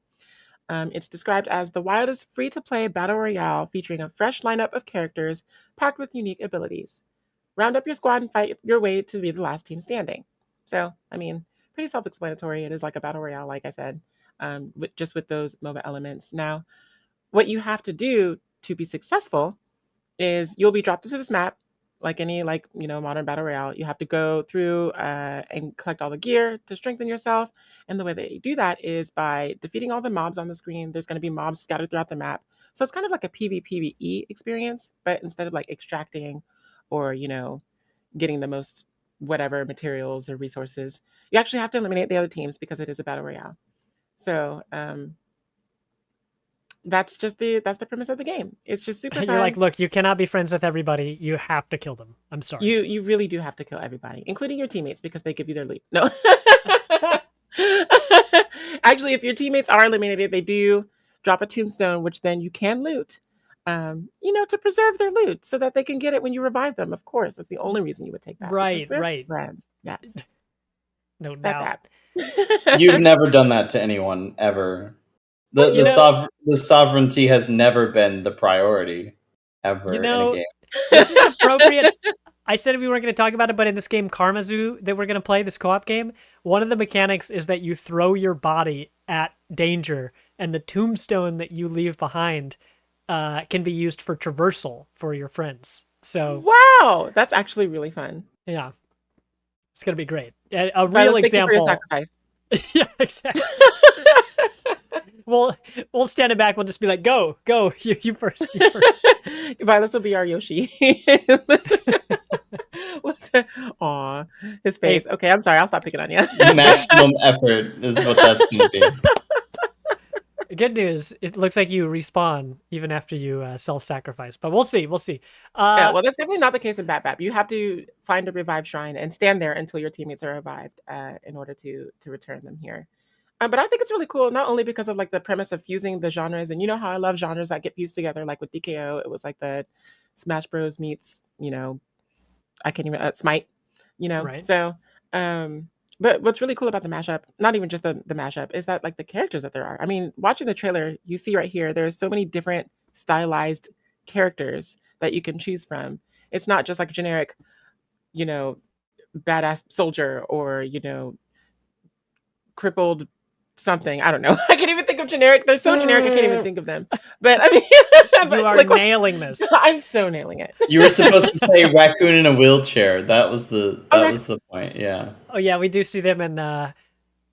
It's described as the wildest free-to-play battle royale featuring a fresh lineup of characters packed with unique abilities. Round up your squad and fight your way to be the last team standing. So, I mean, pretty self-explanatory. It is like a battle royale, like I said, with those MOBA elements. Now, what you have to do to be successful is you'll be dropped into this map like any modern battle royale. You have to go through and collect all the gear to strengthen yourself. And the way that you do that is by defeating all the mobs on the screen. There's going to be mobs scattered throughout the map. So it's kind of like a PvPvE experience, but instead of like extracting or, getting the most whatever materials or resources, you actually have to eliminate the other teams because it is a battle royale. So that's the premise of the game. It's just super fun. You're like, look, you cannot be friends with everybody. You have to kill them. I'm sorry. You really do have to kill everybody, including your teammates, because they give you their loot. No. Actually, if your teammates are eliminated, they do drop a tombstone, which then you can loot, to preserve their loot so that they can get it when you revive them. Of course, that's the only reason you would take that. Right. Friends. Yes. No doubt. You've never done that to anyone ever. The sovereignty has never been the priority ever in a game. This is appropriate. I said we weren't going to talk about it, but in this game, Karmazu, that we're going to play, this co-op game, one of the mechanics is that you throw your body at danger, and the tombstone that you leave behind can be used for traversal for your friends. So, wow, that's actually really fun. Yeah, it's going to be great. A real example. Thank you for your sacrifice. Yeah, exactly. We'll stand it back. We'll just be like, go, you first. Vilos will be our Yoshi. Aw, his face. Hey. Okay, I'm sorry. I'll stop picking on you. Maximum effort is what that's going to be. Good news. It looks like you respawn even after you self-sacrifice, but we'll see. Yeah, well, that's definitely not the case in BapBap. You have to find a revived shrine and stand there until your teammates are revived in order to return them here. But I think it's really cool, not only because of like the premise of fusing the genres, and you know how I love genres that get fused together, like with DKO, it was like the Smash Bros meets, I can't even Smite, Right. So, but what's really cool about the mashup, not even just the mashup, is that like the characters that there are. I mean, watching the trailer, you see right here, there's so many different stylized characters that you can choose from. It's not just like a generic, badass soldier or crippled something. I don't know. I can't even think of generic. They're so generic, I can't even think of them. But I mean, you are nailing this. I'm so nailing it. You were supposed to say raccoon in a wheelchair. That was the point. Yeah. Oh yeah, we do see them in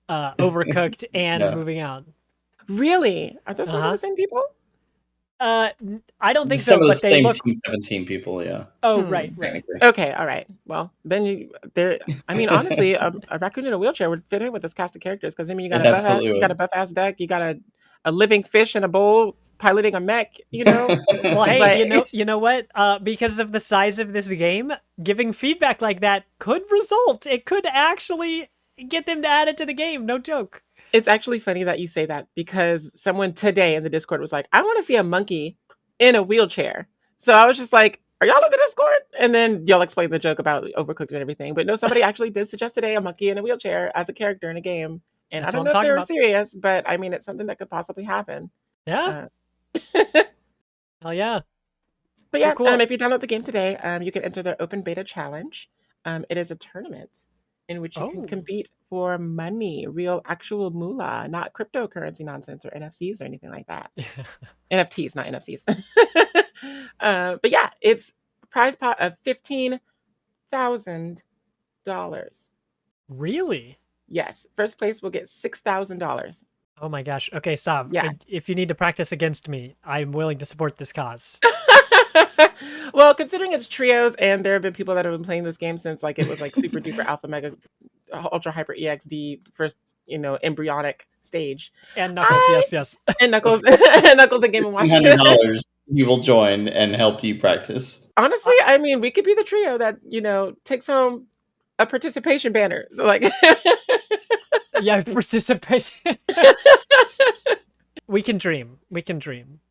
Overcooked and Moving Out. Really? Are those one of the same people? I don't think Some so. of the But they same look. Team 17 people. Yeah. Oh right. Okay, all right. Well, then I mean, honestly, a raccoon in a wheelchair would fit in with this cast of characters because I mean, you got a buff ass deck, you got a living fish in a bowl piloting a mech. Well, hey, you know what? Because of the size of this game, giving feedback like that could result. It could actually get them to add it to the game. No joke. It's actually funny that you say that because someone today in the Discord was like, I want to see a monkey in a wheelchair. So I was just like, are y'all in the Discord? And then y'all explained the joke about Overcooked and everything. But no, somebody actually did suggest today a monkey in a wheelchair as a character in a game. And I don't know if they were serious, but I mean, it's something that could possibly happen. Yeah. Hell yeah. But yeah, cool. If you download the game today, you can enter the open beta challenge. It is a tournament in which you can compete for money, real actual moolah, not cryptocurrency nonsense or NFCs or anything like that. NFTs, not NFCs. But yeah, it's a prize pot of $15,000. Really? Yes. First place will get $6,000. Oh my gosh. Okay, Sav, if you need to practice against me, I'm willing to support this cause. Well, considering it's trios and there have been people that have been playing this game since like it was like super duper alpha mega Ultra Hyper EXD first, embryonic stage. And Knuckles, yes. And Knuckles and Knuckles and Game and Watch. $100 he will join and help you practice. Honestly, I mean, we could be the trio that, takes home a participation banner. So like Yeah, participation. We can dream.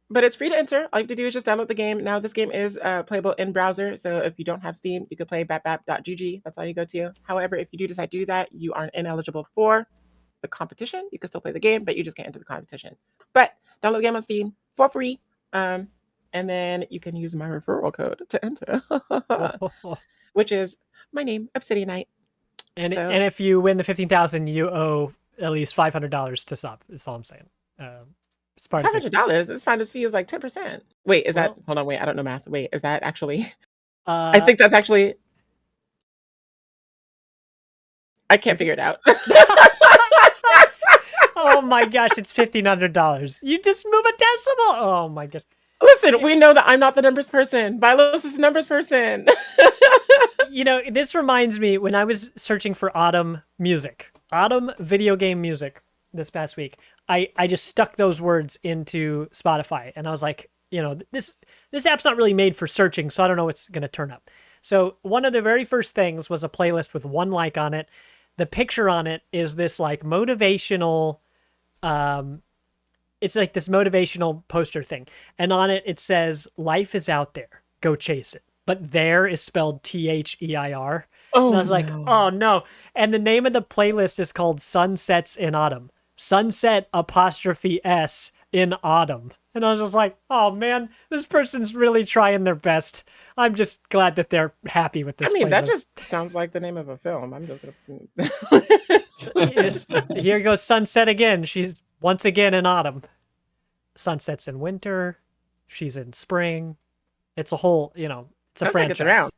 But it's free to enter. All you have to do is just download the game. Now, this game is playable in browser. So if you don't have Steam, you could play BapBap.gg. That's all you go to. However, if you do decide to do that, you are ineligible for the competition. You can still play the game, but you just can't enter the competition. But download the game on Steam for free. And then you can use my referral code to enter, which is my name, Obsydianyte. And if you win the 15,000, you owe at least $500 to Sub. That's all I'm saying. It's part $500. Its finder's fee is like 10%. Wait, is that? Hold on, wait. I don't know math. Wait, is that actually? I think that's actually. I can't figure it out. Oh my gosh, it's $1,500. You just move a decimal. Oh my god. Listen, we know that I'm not the numbers person. Vilos is the numbers person. This reminds me when I was searching for autumn video game music this past week. I just stuck those words into Spotify and I was like, this app's not really made for searching, so I don't know what's going to turn up. So one of the very first things was a playlist with 1 like on it. The picture on it is this like motivational, it's like this motivational poster thing. And on it, it says, life is out there, go chase it. But there is spelled THEIR. Oh, and I was like, no. oh no. And the name of the playlist is called Sunsets in Autumn. Sunset 'S in autumn. And I was just like, oh man, this person's really trying their best. I'm just glad that they're happy with this. I mean, playlist. that just sounds like the name of a film. I'm just gonna. Here goes Sunset again. She's once again in autumn. Sunset's in winter. She's in spring. It's a whole, it's a Sounds franchise. like it's around.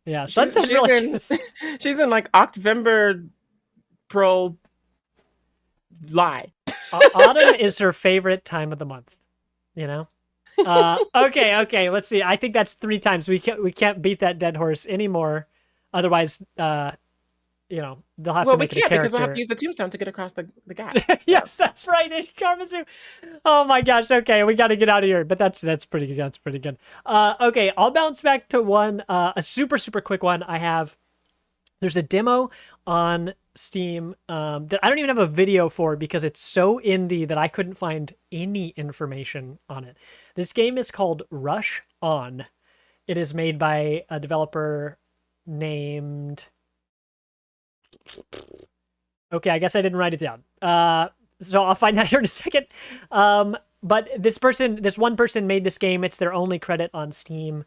Yeah, Sunset really. She's in like October Pro lie. Autumn is her favorite time of the month. Okay. Let's see. I think that's 3 times. We can't beat that dead horse anymore. Otherwise, they'll have to make it a character. Because we'll have to use the tombstone to get across the gap. Yes, that's right. Karmazu. Oh my gosh. Okay, we got to get out of here. But that's pretty good. That's pretty good. Okay, I'll bounce back to one. A super quick one. There's a demo on Steam that I don't even have a video for because it's so indie that I couldn't find any information on it. This game is called Rush On. It is made by a developer named... Okay, I guess I didn't write it down. So I'll find that here in a second. But this one person made this game. It's their only credit on Steam.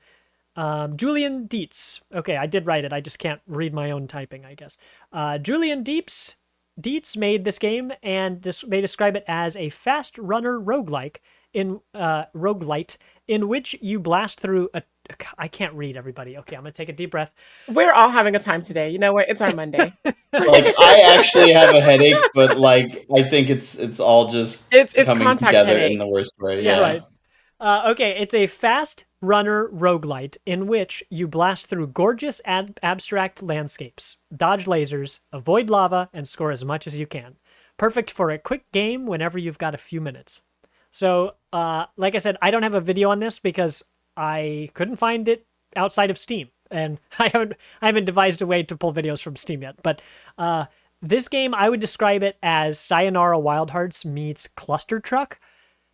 Julian Dietz. Okay, I did write it. I just can't read my own typing, I guess. Julian Dietz made this game, and they describe it as a fast runner roguelite in which you blast through a... I can't read, everybody. Okay, I'm going to take a deep breath. We're all having a time today. You know what? It's our Monday. I actually have a headache, but I think it's all just it's coming contact together headache. in the worst way. Yeah. Right. Okay, it's a fast runner roguelite in which you blast through gorgeous abstract landscapes, dodge lasers, avoid lava, and score as much as you can. Perfect for a quick game whenever you've got a few minutes. So, like I said, I don't have a video on this because I couldn't find it outside of Steam, and I haven't devised a way to pull videos from Steam yet. But this game, I would describe it as Sayonara Wild Hearts meets Cluster Truck.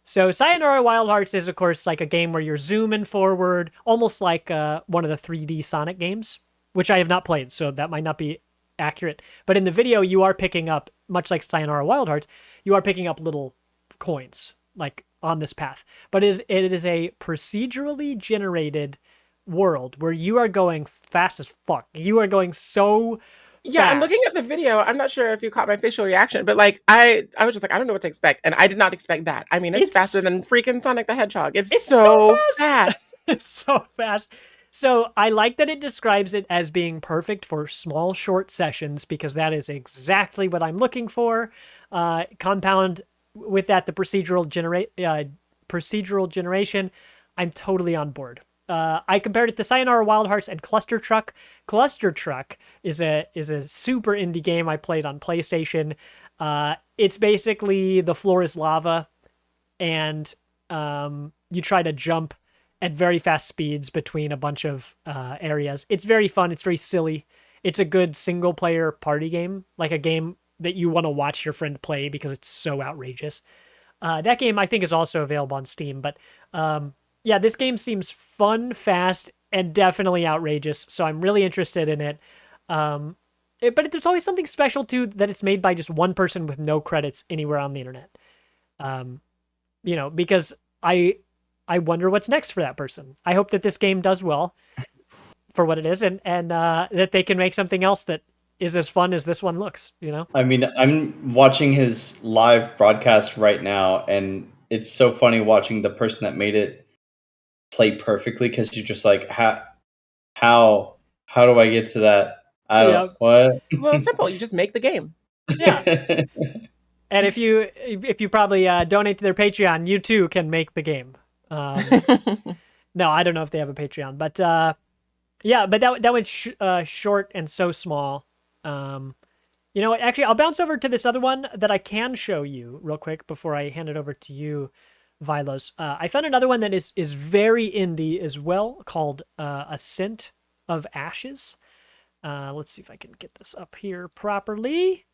So Sayonara Wild Hearts is, of course, like a game where you're zooming forward, almost like one of the 3D Sonic games, which I have not played, so that might not be accurate. But in the video, you are picking up, much like Sayonara Wild Hearts, you are picking up little coins, like on this path. But it is a procedurally generated world where you are going fast as fuck. You are going so Yeah, fast. I'm looking at the video. I'm not sure if you caught my facial reaction, but I was just like, I don't know what to expect. And I did not expect that. I mean, it's faster than freaking Sonic the Hedgehog. It's so fast. It's so fast. So I like that it describes it as being perfect for small, short sessions because that is exactly what I'm looking for. Compound with that the procedural generation. I'm totally on board. I compared it to Sayonara Wild Hearts and Cluster Truck. Cluster Truck is a super indie game I played on PlayStation. It's basically the floor is lava, and you try to jump at very fast speeds between a bunch of areas. It's very fun. It's very silly. It's a good single player party game, like a game that you want to watch your friend play because it's so outrageous. That game I think is also available on Steam, but yeah, this game seems fun, fast, and definitely outrageous. So I'm really interested in it. But there's always something special too that it's made by just one person with no credits anywhere on the internet. Because I wonder what's next for that person. I hope that this game does well for what it is, and that they can make something else that is as fun as this one looks. I mean, I'm watching his live broadcast right now, and it's so funny watching the person that made it play perfectly, because you're just like, how do I get to that? I don't what. Well, simple. You just make the game. Yeah. And if you probably donate to their Patreon, you too can make the game. No, I don't know if they have a Patreon, but yeah, but that one's short and so small. You know what? Actually, I'll bounce over to this other one that I can show you real quick before I hand it over to you, Vilos. I found another one that is very indie as well, called Ascent of Ashes. Let's see if I can get this up here properly.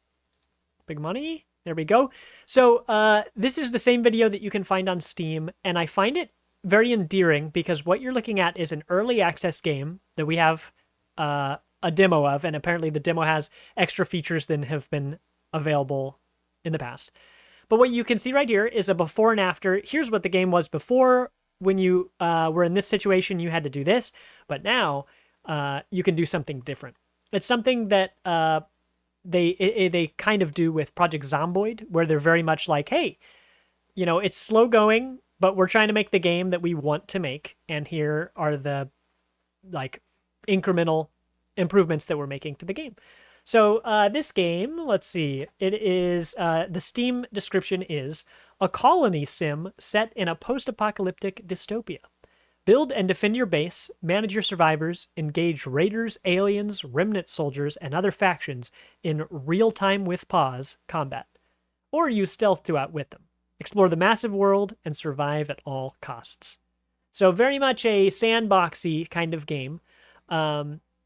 Big money. There we go. So this is the same video that you can find on Steam, and I find it very endearing because what you're looking at is an early access game that we have a demo of, and apparently the demo has extra features than have been available in the past. But what you can see right here is a before and after. Here's what the game was before. When you were in this situation, you had to do this, but now you can do something different. It's something that they kind of do with Project Zomboid, where they're very much like, hey, it's slow going, but we're trying to make the game that we want to make, and here are the incremental improvements that we're making to the game. So this game, let's see, it is the Steam description is a colony sim set in a post-apocalyptic dystopia. Build and defend your base, manage your survivors, engage raiders, aliens, remnant soldiers, and other factions in real-time with pause combat, or use stealth to outwit them. Explore the massive world and survive at all costs. So very much a sandboxy kind of game.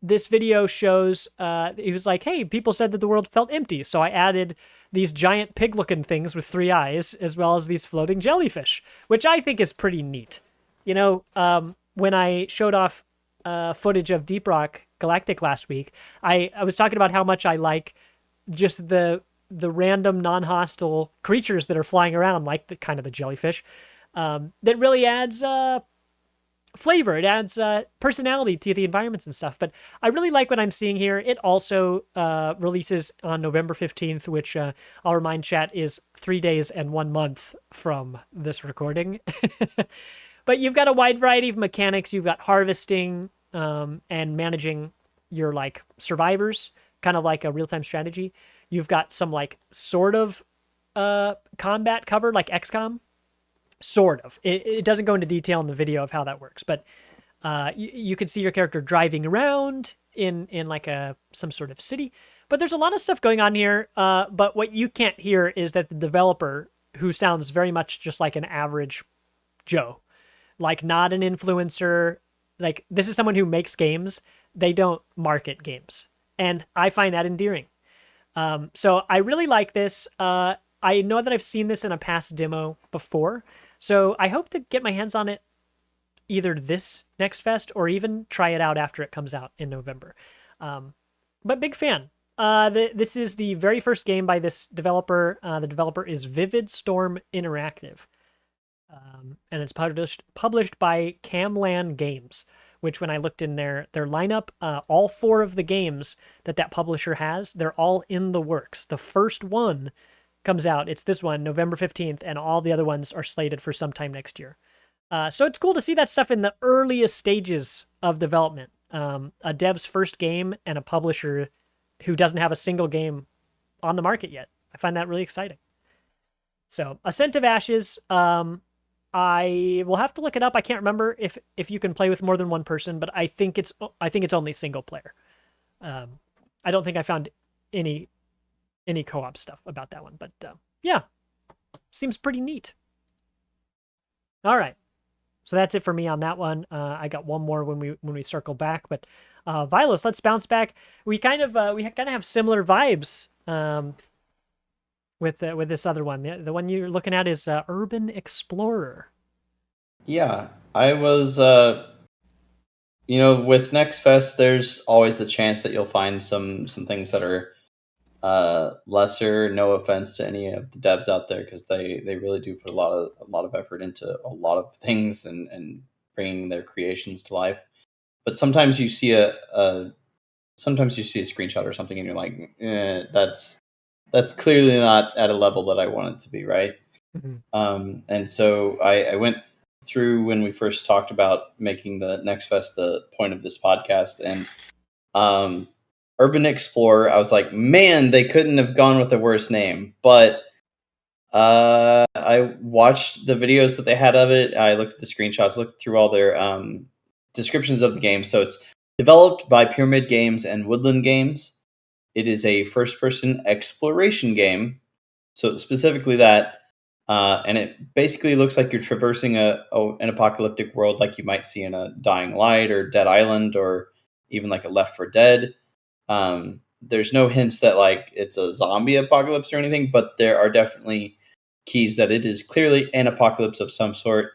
This video shows, he was like, hey, people said that the world felt empty, so I added these giant pig-looking things with 3 eyes, as well as these floating jellyfish, which I think is pretty neat. When I showed off footage of Deep Rock Galactic last week, I was talking about how much I like just the random non-hostile creatures that are flying around, like the jellyfish, that really adds flavor. It adds personality to the environments and stuff. But I really like what I'm seeing here. It also releases on November 15th, which I'll remind chat is 3 days and 1 month from this recording. But you've got a wide variety of mechanics. You've got harvesting and managing your survivors, kind of like a real-time strategy. You've got some sort of combat covered, like XCOM. Sort of. It doesn't go into detail in the video of how that works, but you can see your character driving around in some sort of city. But there's a lot of stuff going on here. But what you can't hear is that the developer, who sounds very much just like an average Joe, not an influencer, this is someone who makes games. They don't market games, and I find that endearing. So I really like this. I know that I've seen this in a past demo before, so I hope to get my hands on it either this next fest or even try it out after it comes out in November. But big fan. This is the very first game by this developer. The developer is Vivid Storm Interactive. And it's published by Camland Games, which when I looked in their lineup, all 4 of the games that publisher has, they're all in the works. The first one comes out, it's this one, November 15th, and all the other ones are slated for sometime next year. So it's cool to see that stuff in the earliest stages of development. A dev's first game and a publisher who doesn't have a single game on the market yet. I find that really exciting. So, Ascent of Ashes, I will have to look it up. I can't remember if you can play with more than one person, but I think it's only single player. I don't think I found any co-op stuff about that one, but yeah, seems pretty neat. All right, so that's it for me on that one. I got one more when we circle back, but Vilos, let's bounce back. We kind of have similar vibes with this other one. The one you're looking at is Urban Explorer. Yeah, I was, with Next Fest, there's always the chance that you'll find some things that are lesser. No offense to any of the devs out there, because they really do put a lot of effort into a lot of things and bringing their creations to life. But sometimes you see a screenshot or something, and you're like, that's clearly not at a level that I want it to be, right? Mm-hmm. And so I went through when we first talked about making the Next Fest the point of this podcast, and Urban Explorer, I was like, man, they couldn't have gone with a worse name. But I watched the videos that they had of it. I looked at the screenshots, looked through all their descriptions of the game. So it's developed by Pyramid Games and Woodland Games. It is a first-person exploration game. So specifically that, and it basically looks like you're traversing an apocalyptic world like you might see in a Dying Light or Dead Island or even like a Left 4 Dead. There's no hints that like it's a zombie apocalypse or anything, but there are definitely keys that it is clearly an apocalypse of some sort,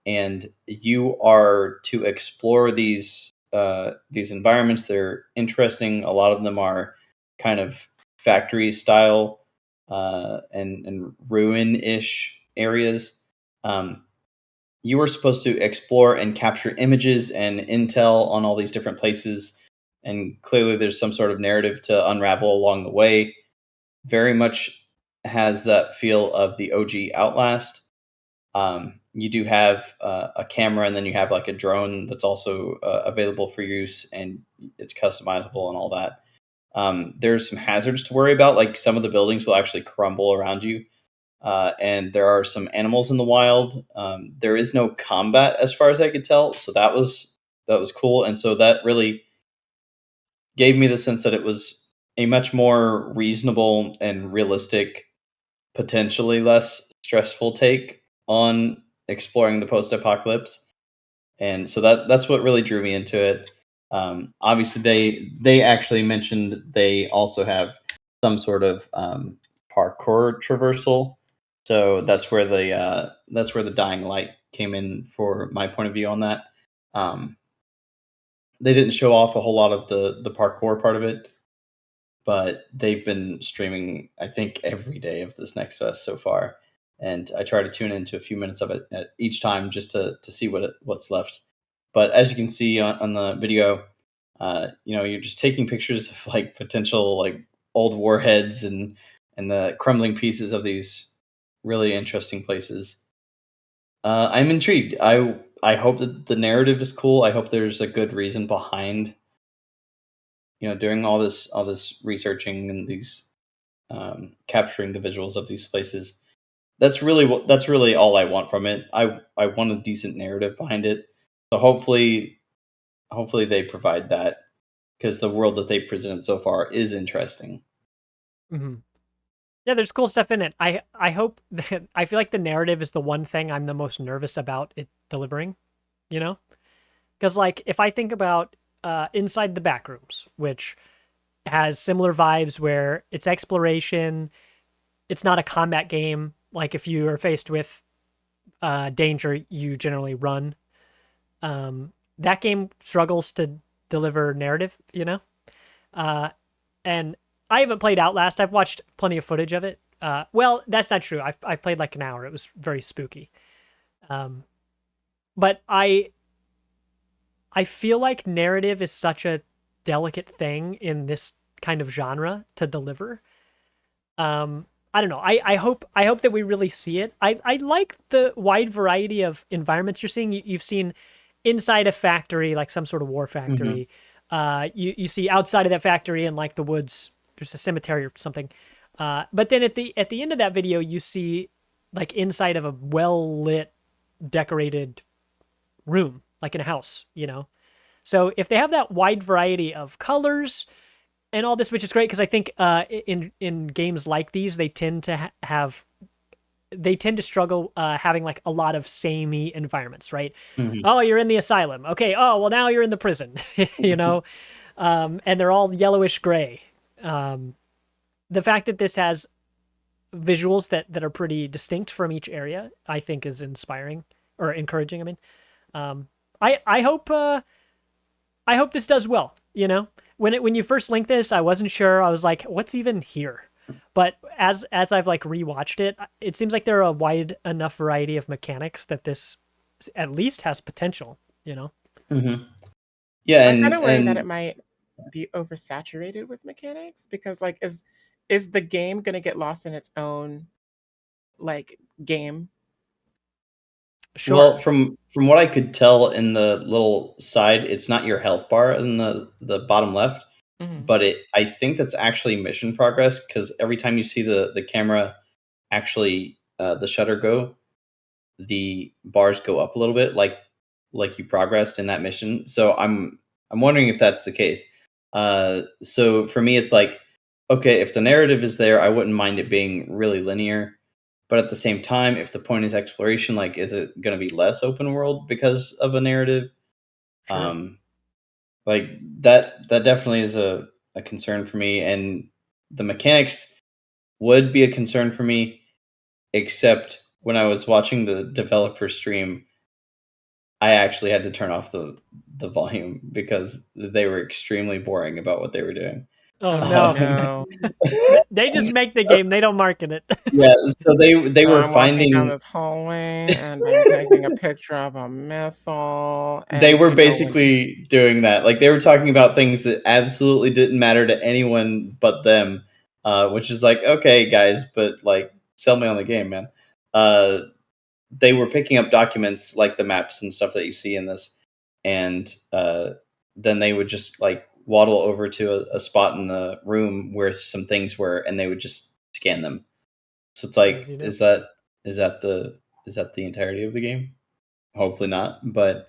and you are to explore these environments. They're interesting. A lot of them are kind of factory style and ruin-ish areas. You are supposed to explore and capture images and intel on all these different places, and clearly there's some sort of narrative to unravel along the way. Very much has that feel of the OG Outlast. You do have a camera, and then you have like a drone that's also available for use, and it's customizable and all that. There's some hazards to worry about, like some of the buildings will actually crumble around you. And there are some animals in the wild. There is no combat as far as I could tell, so that was cool. And so that really gave me the sense that it was a much more reasonable and realistic, potentially less stressful take on exploring the post-apocalypse. And so that's what really drew me into it. Obviously, they actually mentioned they also have some sort of parkour traversal. So that's where the Dying Light came in for my point of view on that. They didn't show off a whole lot of the parkour part of it, but they've been streaming, I think, every day of this Next Fest so far. And I try to tune into a few minutes of it at each time just to see what's left. But as you can see on the video, you're just taking pictures of like potential like old warheads and the crumbling pieces of these really interesting places. I'm intrigued. I hope that the narrative is cool. I hope there's a good reason behind doing all this researching and these capturing the visuals of these places. That's really all I want from it. I want a decent narrative behind it. So hopefully they provide that, because the world that they presented so far is interesting. Mm-hmm. Yeah, there's cool stuff in it. I hope that I feel like the narrative is the one thing I'm the most nervous about it delivering, because like if I think about Inside the Backrooms, which has similar vibes where it's exploration, it's not a combat game. Like if you are faced with danger, you generally run. That game struggles to deliver narrative, and I haven't played Outlast. I've watched plenty of footage of it. Well, that's not true. I played like an hour. It was very spooky. But I feel like narrative is such a delicate thing in this kind of genre to deliver. I don't know. I hope that we really see it. I like the wide variety of environments you're seeing. You've seen inside a factory, like some sort of war factory. Mm-hmm. You see outside of that factory in like the woods, there's a cemetery or something. But then at the end of that video, you see like inside of a well lit decorated room, like in a house, you know? So if they have that wide variety of colors and all this, which is great, because I think in games like these, they tend to they tend to struggle having like a lot of samey environments, right? Mhm. Oh, you're in the asylum. Okay. Oh, well, now you're in the prison, you know? And they're all yellowish gray. The fact that this has visuals that are pretty distinct from each area, I think is inspiring or encouraging. I mean, I hope this does well. You know, when you first linked this, I wasn't sure. I was like, what's even here? But as I've like rewatched it, it seems like there are a wide enough variety of mechanics that this at least has potential. You know. Mm-hmm. Yeah, I kind of worry that it and might be oversaturated with mechanics because like is the game going to get lost in its own like game? Sure. well, from what I could tell in the little side, it's not your health bar in the bottom left, Mhm. but I think that's actually mission progress because every time you see the camera actually the shutter go, the bars go up a little bit, like you progressed in that mission. So I'm wondering if that's the case. So for me, it's like, okay, if the narrative is there, I wouldn't mind it being really linear. But at the same time, if the point is exploration, like, is it going to be less open world because of a narrative? True. Um, like that definitely is a concern for me, and the mechanics would be a concern for me, except when I was watching the developer stream, I actually had to turn off the volume because they were extremely boring about what they were doing. Oh Oh no. no. They just make the game. They don't market it. Yeah, so they So were I'm walking down finding this hallway and I'm taking a picture of a missile they and were when basically doing that. Like they were talking about things that absolutely didn't matter to anyone but them, which is like, okay, guys, but like sell me on the game, man. Uh, they were picking up documents like the maps and stuff that you see in this, and then they would just like waddle over to a spot in the room where some things were, and they would just scan them. So it's As like, you do. is that the entirety of the game? Hopefully not, but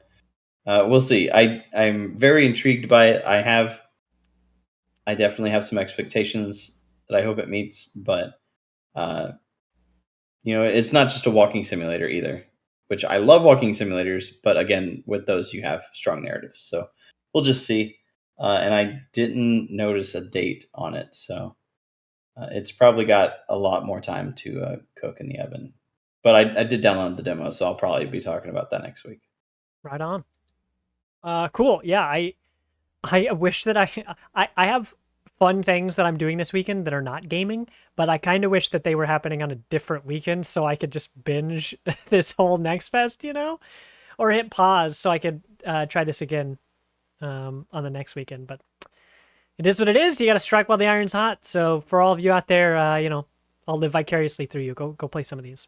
we'll see. I'm very intrigued by it. I definitely have some expectations that I hope it meets, but uh, it's not just a walking simulator either, which I love walking simulators, but again, with those you have strong narratives. So we'll just see. And I didn't notice a date on it, so it's probably got a lot more time to cook in the oven. But I did download the demo, so I'll probably be talking about that next week. Right on. Cool. Yeah, I wish that I have fun things that I'm doing this weekend that are not gaming, but I kind of wish that they were happening on a different weekend so I could just binge this whole Next Fest, you know, or hit pause so I could try this again on the next weekend. But it is what it is. You got to strike while the iron's hot. So for all of you out there, I'll live vicariously through you. Go play some of these.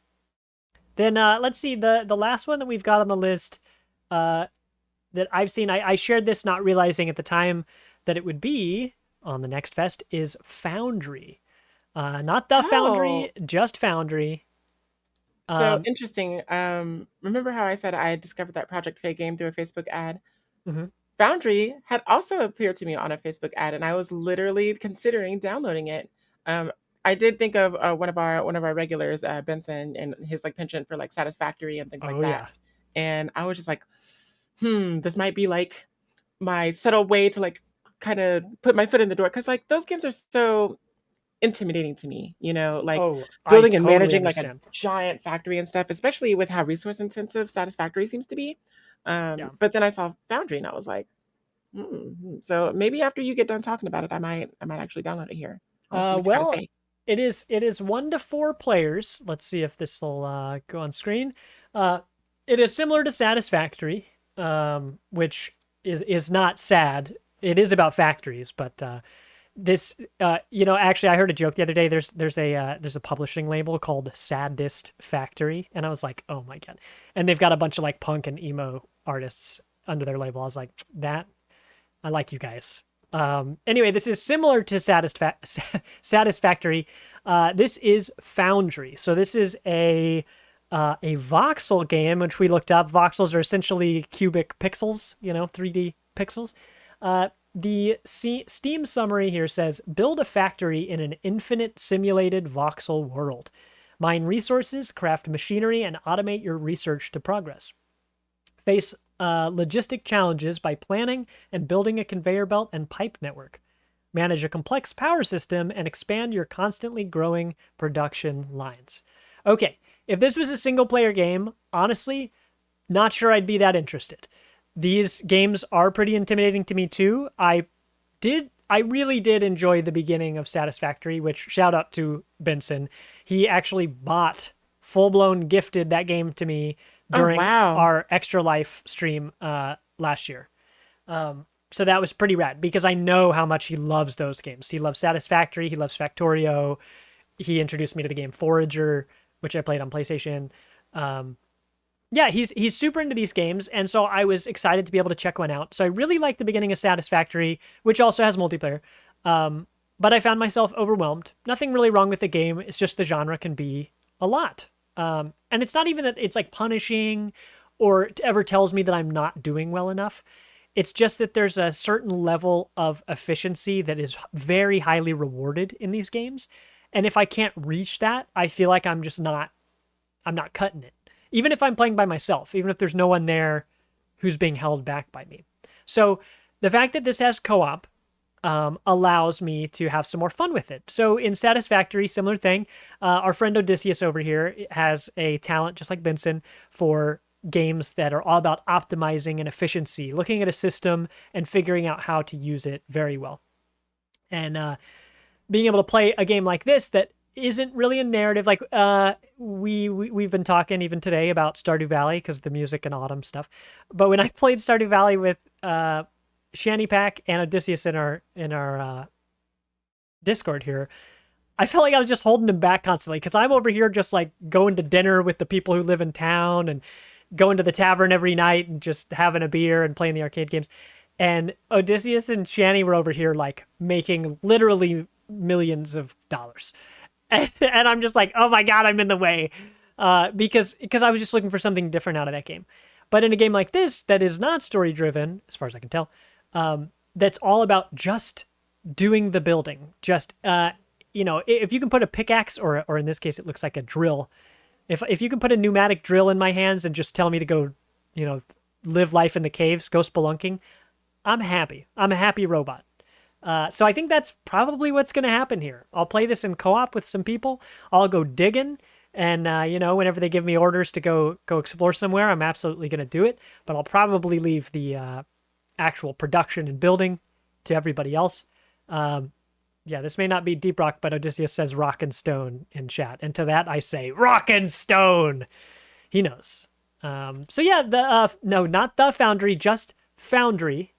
Then let's see the last one that we've got on the list. That I've seen, I shared this not realizing at the time that it would be on the next fest is Foundry. Not the Oh, Foundry, just Foundry. so Um, interesting. Remember how I said I had discovered that Project Faye game through a Facebook ad? mhm. Foundry had also appeared to me on a Facebook ad, and I was literally considering downloading it. Um, I did think of one of our regulars, Benson, and his like penchant for like Satisfactory and things like Oh that. yeah. And I was just like, this might be like my subtle way to like kind of put my foot in the door because like those games are so intimidating to me, like Oh, I building and totally managing like a understand. giant factory and stuff, especially with how resource intensive Satisfactory seems to be. Yeah. But then I saw Foundry and I was like, so maybe after you get done talking about it, I might actually download it here. I'll see what you got to Well, say. it is 1 to 4 players. Let's see if this will go on screen. Uh, it is similar to Satisfactory, which is not sad. It is about factories, but this actually I heard a joke the other day. There's a publishing label called Saddest Factory, and I was like, oh my god. And they've got a bunch of like punk and emo artists under their label. I was like, that I like you guys. Anyway, this is similar to Satisfactory. This is Foundry. So this is a a voxel game, which we looked up. Voxels are essentially cubic pixels, 3D pixels. The Steam summary here says, build a factory in an infinite simulated voxel world. Mine resources, craft machinery, and automate your research to progress. Face logistic challenges by planning and building a conveyor belt and pipe network. Manage a complex power system and expand your constantly growing production lines. Okay, if this was a single player game, honestly, not sure I'd be that interested. These games are pretty intimidating to me too. I really did enjoy the beginning of Satisfactory, which shout out to Benson. He actually full-blown gifted that game to me during our Extra Life stream last year. So that was pretty rad because I know how much he loves those games. He loves Satisfactory. He loves Factorio. He introduced me to the game Forager, which I played on PlayStation. Yeah, he's super into these games, and so I was excited to be able to check one out. So I really liked the beginning of Satisfactory, which also has multiplayer. But I found myself overwhelmed. Nothing really wrong with the game. It's just the genre can be a lot. And it's not even that it's like punishing or ever tells me that I'm not doing well enough. It's just that there's a certain level of efficiency that is very highly rewarded in these games. And if I can't reach that, I feel like I'm not cutting it. Even if I'm playing by myself, even if there's no one there who's being held back by me. So the fact that this has co-op allows me to have some more fun with it. So in Satisfactory, similar thing, our friend Odysseus over here has a talent, just like Benson, for games that are all about optimizing and efficiency, looking at a system and figuring out how to use it very well. And being able to play a game like this that isn't really a narrative. Like we've been talking even today about Stardew Valley because the music and autumn stuff. But when I played Stardew Valley with Shanny Pack and Odysseus in our Discord here, I felt like I was just holding him back constantly because I'm over here just like going to dinner with the people who live in town and going to the tavern every night and just having a beer and playing the arcade games. And Odysseus and Shanny were over here like making literally millions of dollars. And I'm just like, oh my God, I'm in the way. Because I was just looking for something different out of that game. But in a game like this, that is not story driven, as far as I can tell, that's all about just doing the building. Just, if you can put a pickaxe, or in this case, it looks like a drill. If you can put a pneumatic drill in my hands and just tell me to go, live life in the caves, go spelunking, I'm happy. I'm a happy robot. So I think that's probably what's going to happen here. I'll play this in co-op with some people. I'll go digging. And, whenever they give me orders to go explore somewhere, I'm absolutely going to do it. But I'll probably leave the actual production and building to everybody else. This may not be Deep Rock, but Odysseus says rock and stone in chat. And to that I say, rock and stone! He knows. Not the Foundry, just Foundry.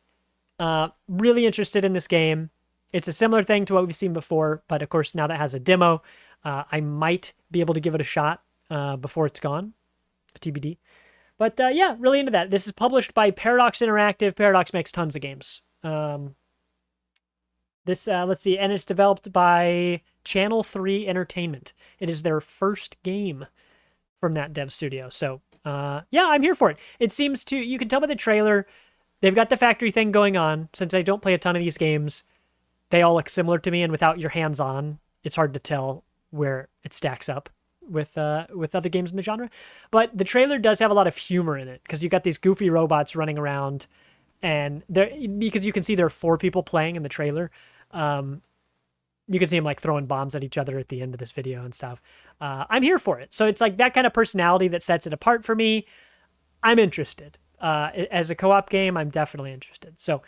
Really interested in this game. It's a similar thing to what we've seen before, but of course now that has a demo, I might be able to give it a shot before it's gone, TBD. But really into that. This is published by Paradox Interactive. Paradox makes tons of games. Let's see, and it's developed by Channel 3 Entertainment. It is their first game from that dev studio. So I'm here for it. It seems to, you can tell by the trailer, they've got the factory thing going on. Since I don't play a ton of these games, they all look similar to me, and without your hands on, it's hard to tell where it stacks up with other games in the genre. But the trailer does have a lot of humor in it, because you got these goofy robots running around, and because you can see there are 4 people playing in the trailer. You can see them like throwing bombs at each other at the end of this video and stuff. I'm here for it. So it's like that kind of personality that sets it apart for me. I'm interested. As a co-op game, I'm definitely interested. So,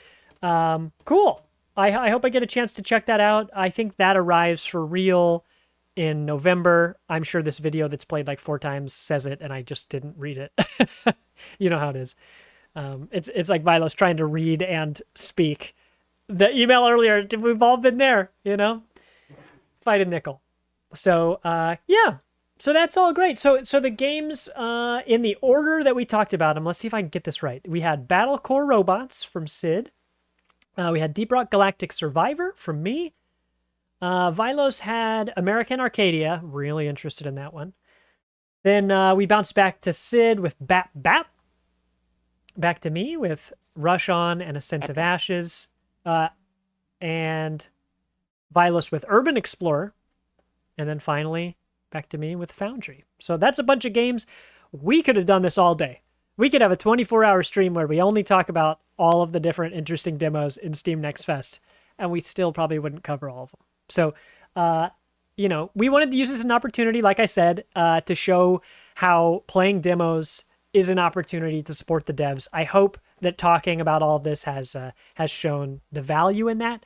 cool. I hope I get a chance to check that out. I think that arrives for real in November. I'm sure this video that's played like 4 times says it, and I just didn't read it. You know how it is. It's like Vilos trying to read and speak. The email earlier, we've all been there, Fight a nickel. So, So that's all great. So the games in the order that we talked about them, let's see if I can get this right. We had Battlecore Robots from Sid. We had Deep Rock Galactic Survivor from me. Vilos had American Arcadia. Really interested in that one. Then we bounce back to Sid with BapBap. Back to me with Rush On and Ascent of Ashes. And Vilos with Urban Explorer. And then finally, back to me with Foundry. So that's a bunch of games. We could have done this all day. We could have a 24-hour stream where we only talk about all of the different interesting demos in Steam Next Fest, and we still probably wouldn't cover all of them. So, we wanted to use this as an opportunity, like I said, to show how playing demos is an opportunity to support the devs. I hope that talking about all of this has shown the value in that.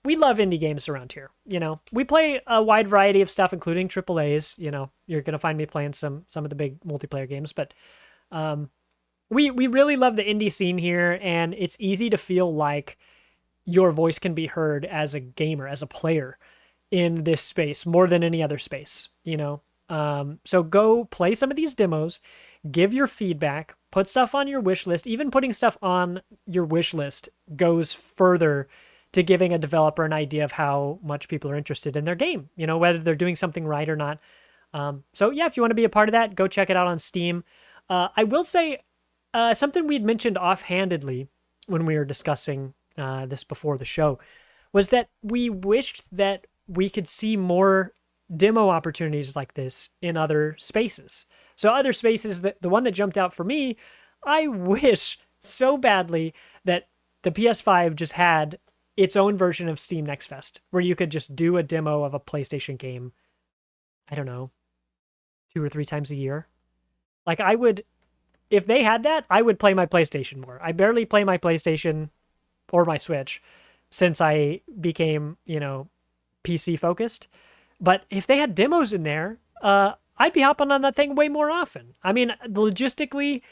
We love indie games around here. We play a wide variety of stuff, including AAAs. You're going to find me playing some of the big multiplayer games, but we really love the indie scene here, and it's easy to feel like your voice can be heard as a gamer, as a player in this space more than any other space, So go play some of these demos, give your feedback, put stuff on your wish list. Even putting stuff on your wish list goes further to giving a developer an idea of how much people are interested in their game, whether they're doing something right or not. So yeah, if you want to be a part of that, go check it out on Steam. I will say something we'd mentioned offhandedly when we were discussing this before the show was that we wished that we could see more demo opportunities like this in other spaces. So other spaces, the one that jumped out for me, I wish so badly that the PS5 just had its own version of Steam Next Fest, where you could just do a demo of a PlayStation game, I don't know, 2 or 3 times a year. Like if they had that, I would play my PlayStation more. I barely play my PlayStation or my Switch since I became, PC focused. But if they had demos in there, I'd be hopping on that thing way more often. I mean, logistically,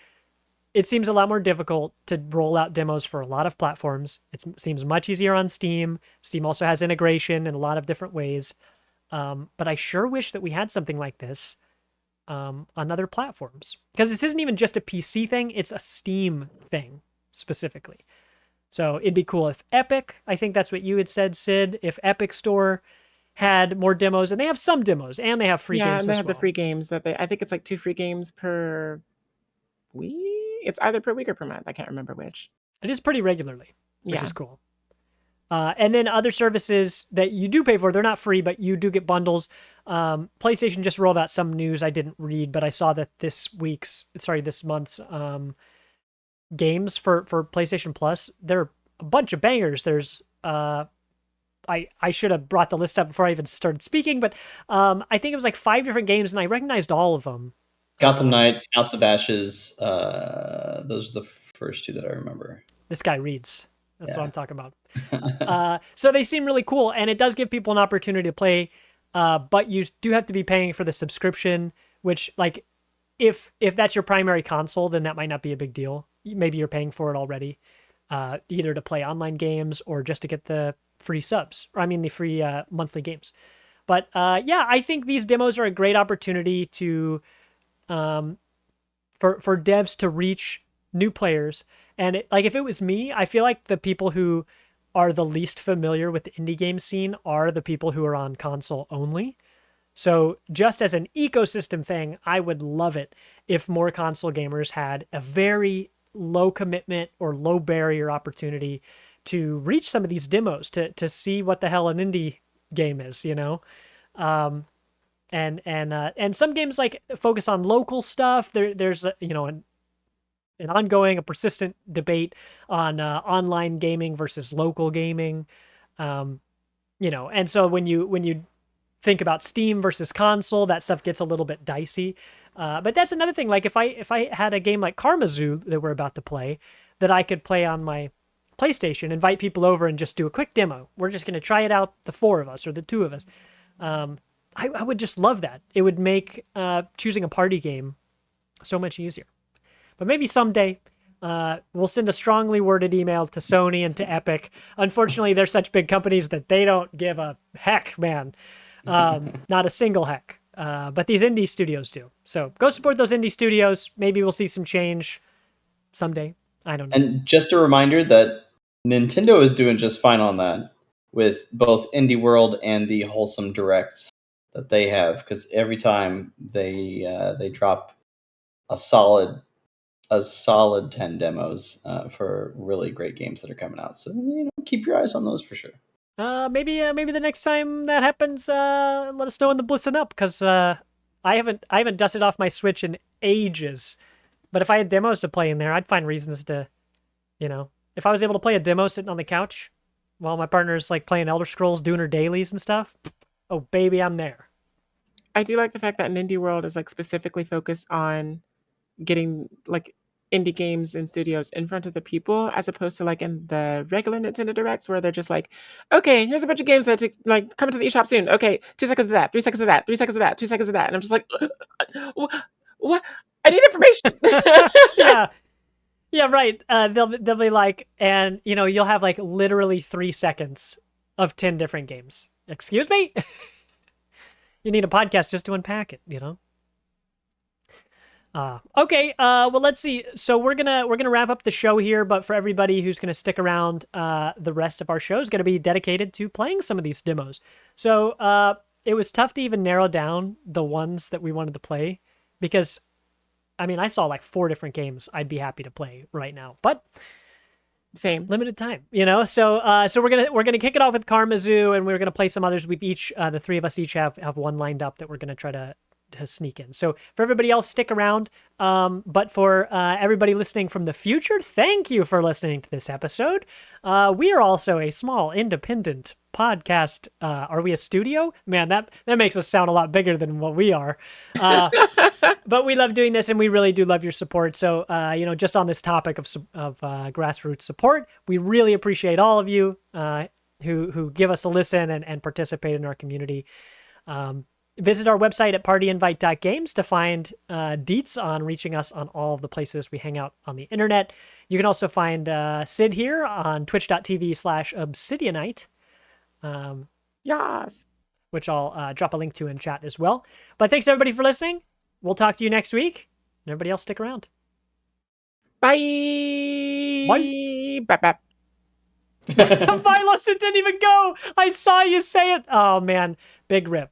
it seems a lot more difficult to roll out demos for a lot of platforms. It seems much easier on Steam. Steam also has integration in a lot of different ways. But I sure wish that we had something like this on other platforms. Because this isn't even just a PC thing, it's a Steam thing specifically. So it'd be cool if Epic, I think that's what you had said, Sid, if Epic Store had more demos, and they have some demos, and they have free games as well. Yeah, and they have the free games I think it's like 2 free games per week. It's either per week or per month. I can't remember which. It is pretty regularly, which is cool. And then other services that you do pay for, they're not free, but you do get bundles. PlayStation just rolled out some news I didn't read, but I saw that this month's games for PlayStation Plus, they're a bunch of bangers. There's I should have brought the list up before I even started speaking, but I think it was like 5 different games, and I recognized all of them. Gotham Knights, House of Ashes, those are the first 2 that I remember. This guy reads. That's what I'm talking about. So they seem really cool, and it does give people an opportunity to play, but you do have to be paying for the subscription, which, like, if that's your primary console, then that might not be a big deal. Maybe you're paying for it already, either to play online games or just to get the free subs, the free monthly games. But I think these demos are a great opportunity to for devs to reach new players. And if it was me, I feel like the people who are the least familiar with the indie game scene are the people who are on console only. So just as an ecosystem thing, I would love it if more console gamers had a very low commitment or low barrier opportunity to reach some of these demos, to see what the hell an indie game is, and some games like focus on local stuff. There's an ongoing, a persistent debate on online gaming versus local gaming, and so when you think about Steam versus console, that stuff gets a little bit dicey. But that's another thing. Like if I had a game like Karma Zoo that we're about to play, that I could play on my PlayStation, invite people over and just do a quick demo. We're just going to try it out, the 4 of us or the 2 of us. I would just love that. It would make choosing a party game so much easier. But maybe someday we'll send a strongly worded email to Sony and to Epic. Unfortunately, they're such big companies that they don't give a heck, man. Not a single heck. But these indie studios do. So go support those indie studios. Maybe we'll see some change someday. I don't know. And just a reminder that Nintendo is doing just fine on that with both Indie World and the Wholesome Directs. that they have, because every time they drop a solid 10 demos for really great games that are coming out. So keep your eyes on those for sure. Maybe the next time that happens, let us know in the Blissen Up, because I haven't dusted off my Switch in ages. But if I had demos to play in there, I'd find reasons to, if I was able to play a demo sitting on the couch while my partner's like playing Elder Scrolls, doing her dailies and stuff. Oh baby, I'm there. I do like the fact that an indie world is like specifically focused on getting like indie games and studios in front of the people, as opposed to like in the regular Nintendo Directs where they're just like, okay, here's a bunch of games that like coming to the eShop soon. Okay, 2 seconds of that, 3 seconds of that, 3 seconds of that, 2 seconds of that, and I'm just like, what? I need information. Yeah, right. They'll be like, and you'll have like literally 3 seconds of 10 different games. Excuse me? You need a podcast just to unpack it, Okay, well, let's see. So we're gonna wrap up the show here, but for everybody who's gonna stick around, the rest of our show is gonna be dedicated to playing some of these demos. So it was tough to even narrow down the ones that we wanted to play, because I saw like 4 different games I'd be happy to play right now, but Same. limited time, So we're gonna kick it off with Karmazoo, and we're gonna play some others. We've each the 3 of us each have one lined up that we're gonna try to sneak in. So for everybody else, stick around. But for everybody listening from the future, thank you for listening to this episode. We are also a small independent podcast. Are we a studio? Man, that makes us sound a lot bigger than what we are. But we love doing this, and we really do love your support. So, just on this topic of grassroots support, we really appreciate all of you who give us a listen and participate in our community. Visit our website at partyinvite.games to find deets on reaching us on all of the places we hang out on the internet. You can also find Sid here on twitch.tv/Obsydianyte. Yes. Which I'll drop a link to in chat as well. But thanks everybody for listening. We'll talk to you next week. And everybody else stick around. Bye. Bye. BapBap. Vilos, it didn't even go. I saw you say it. Oh man, big rip.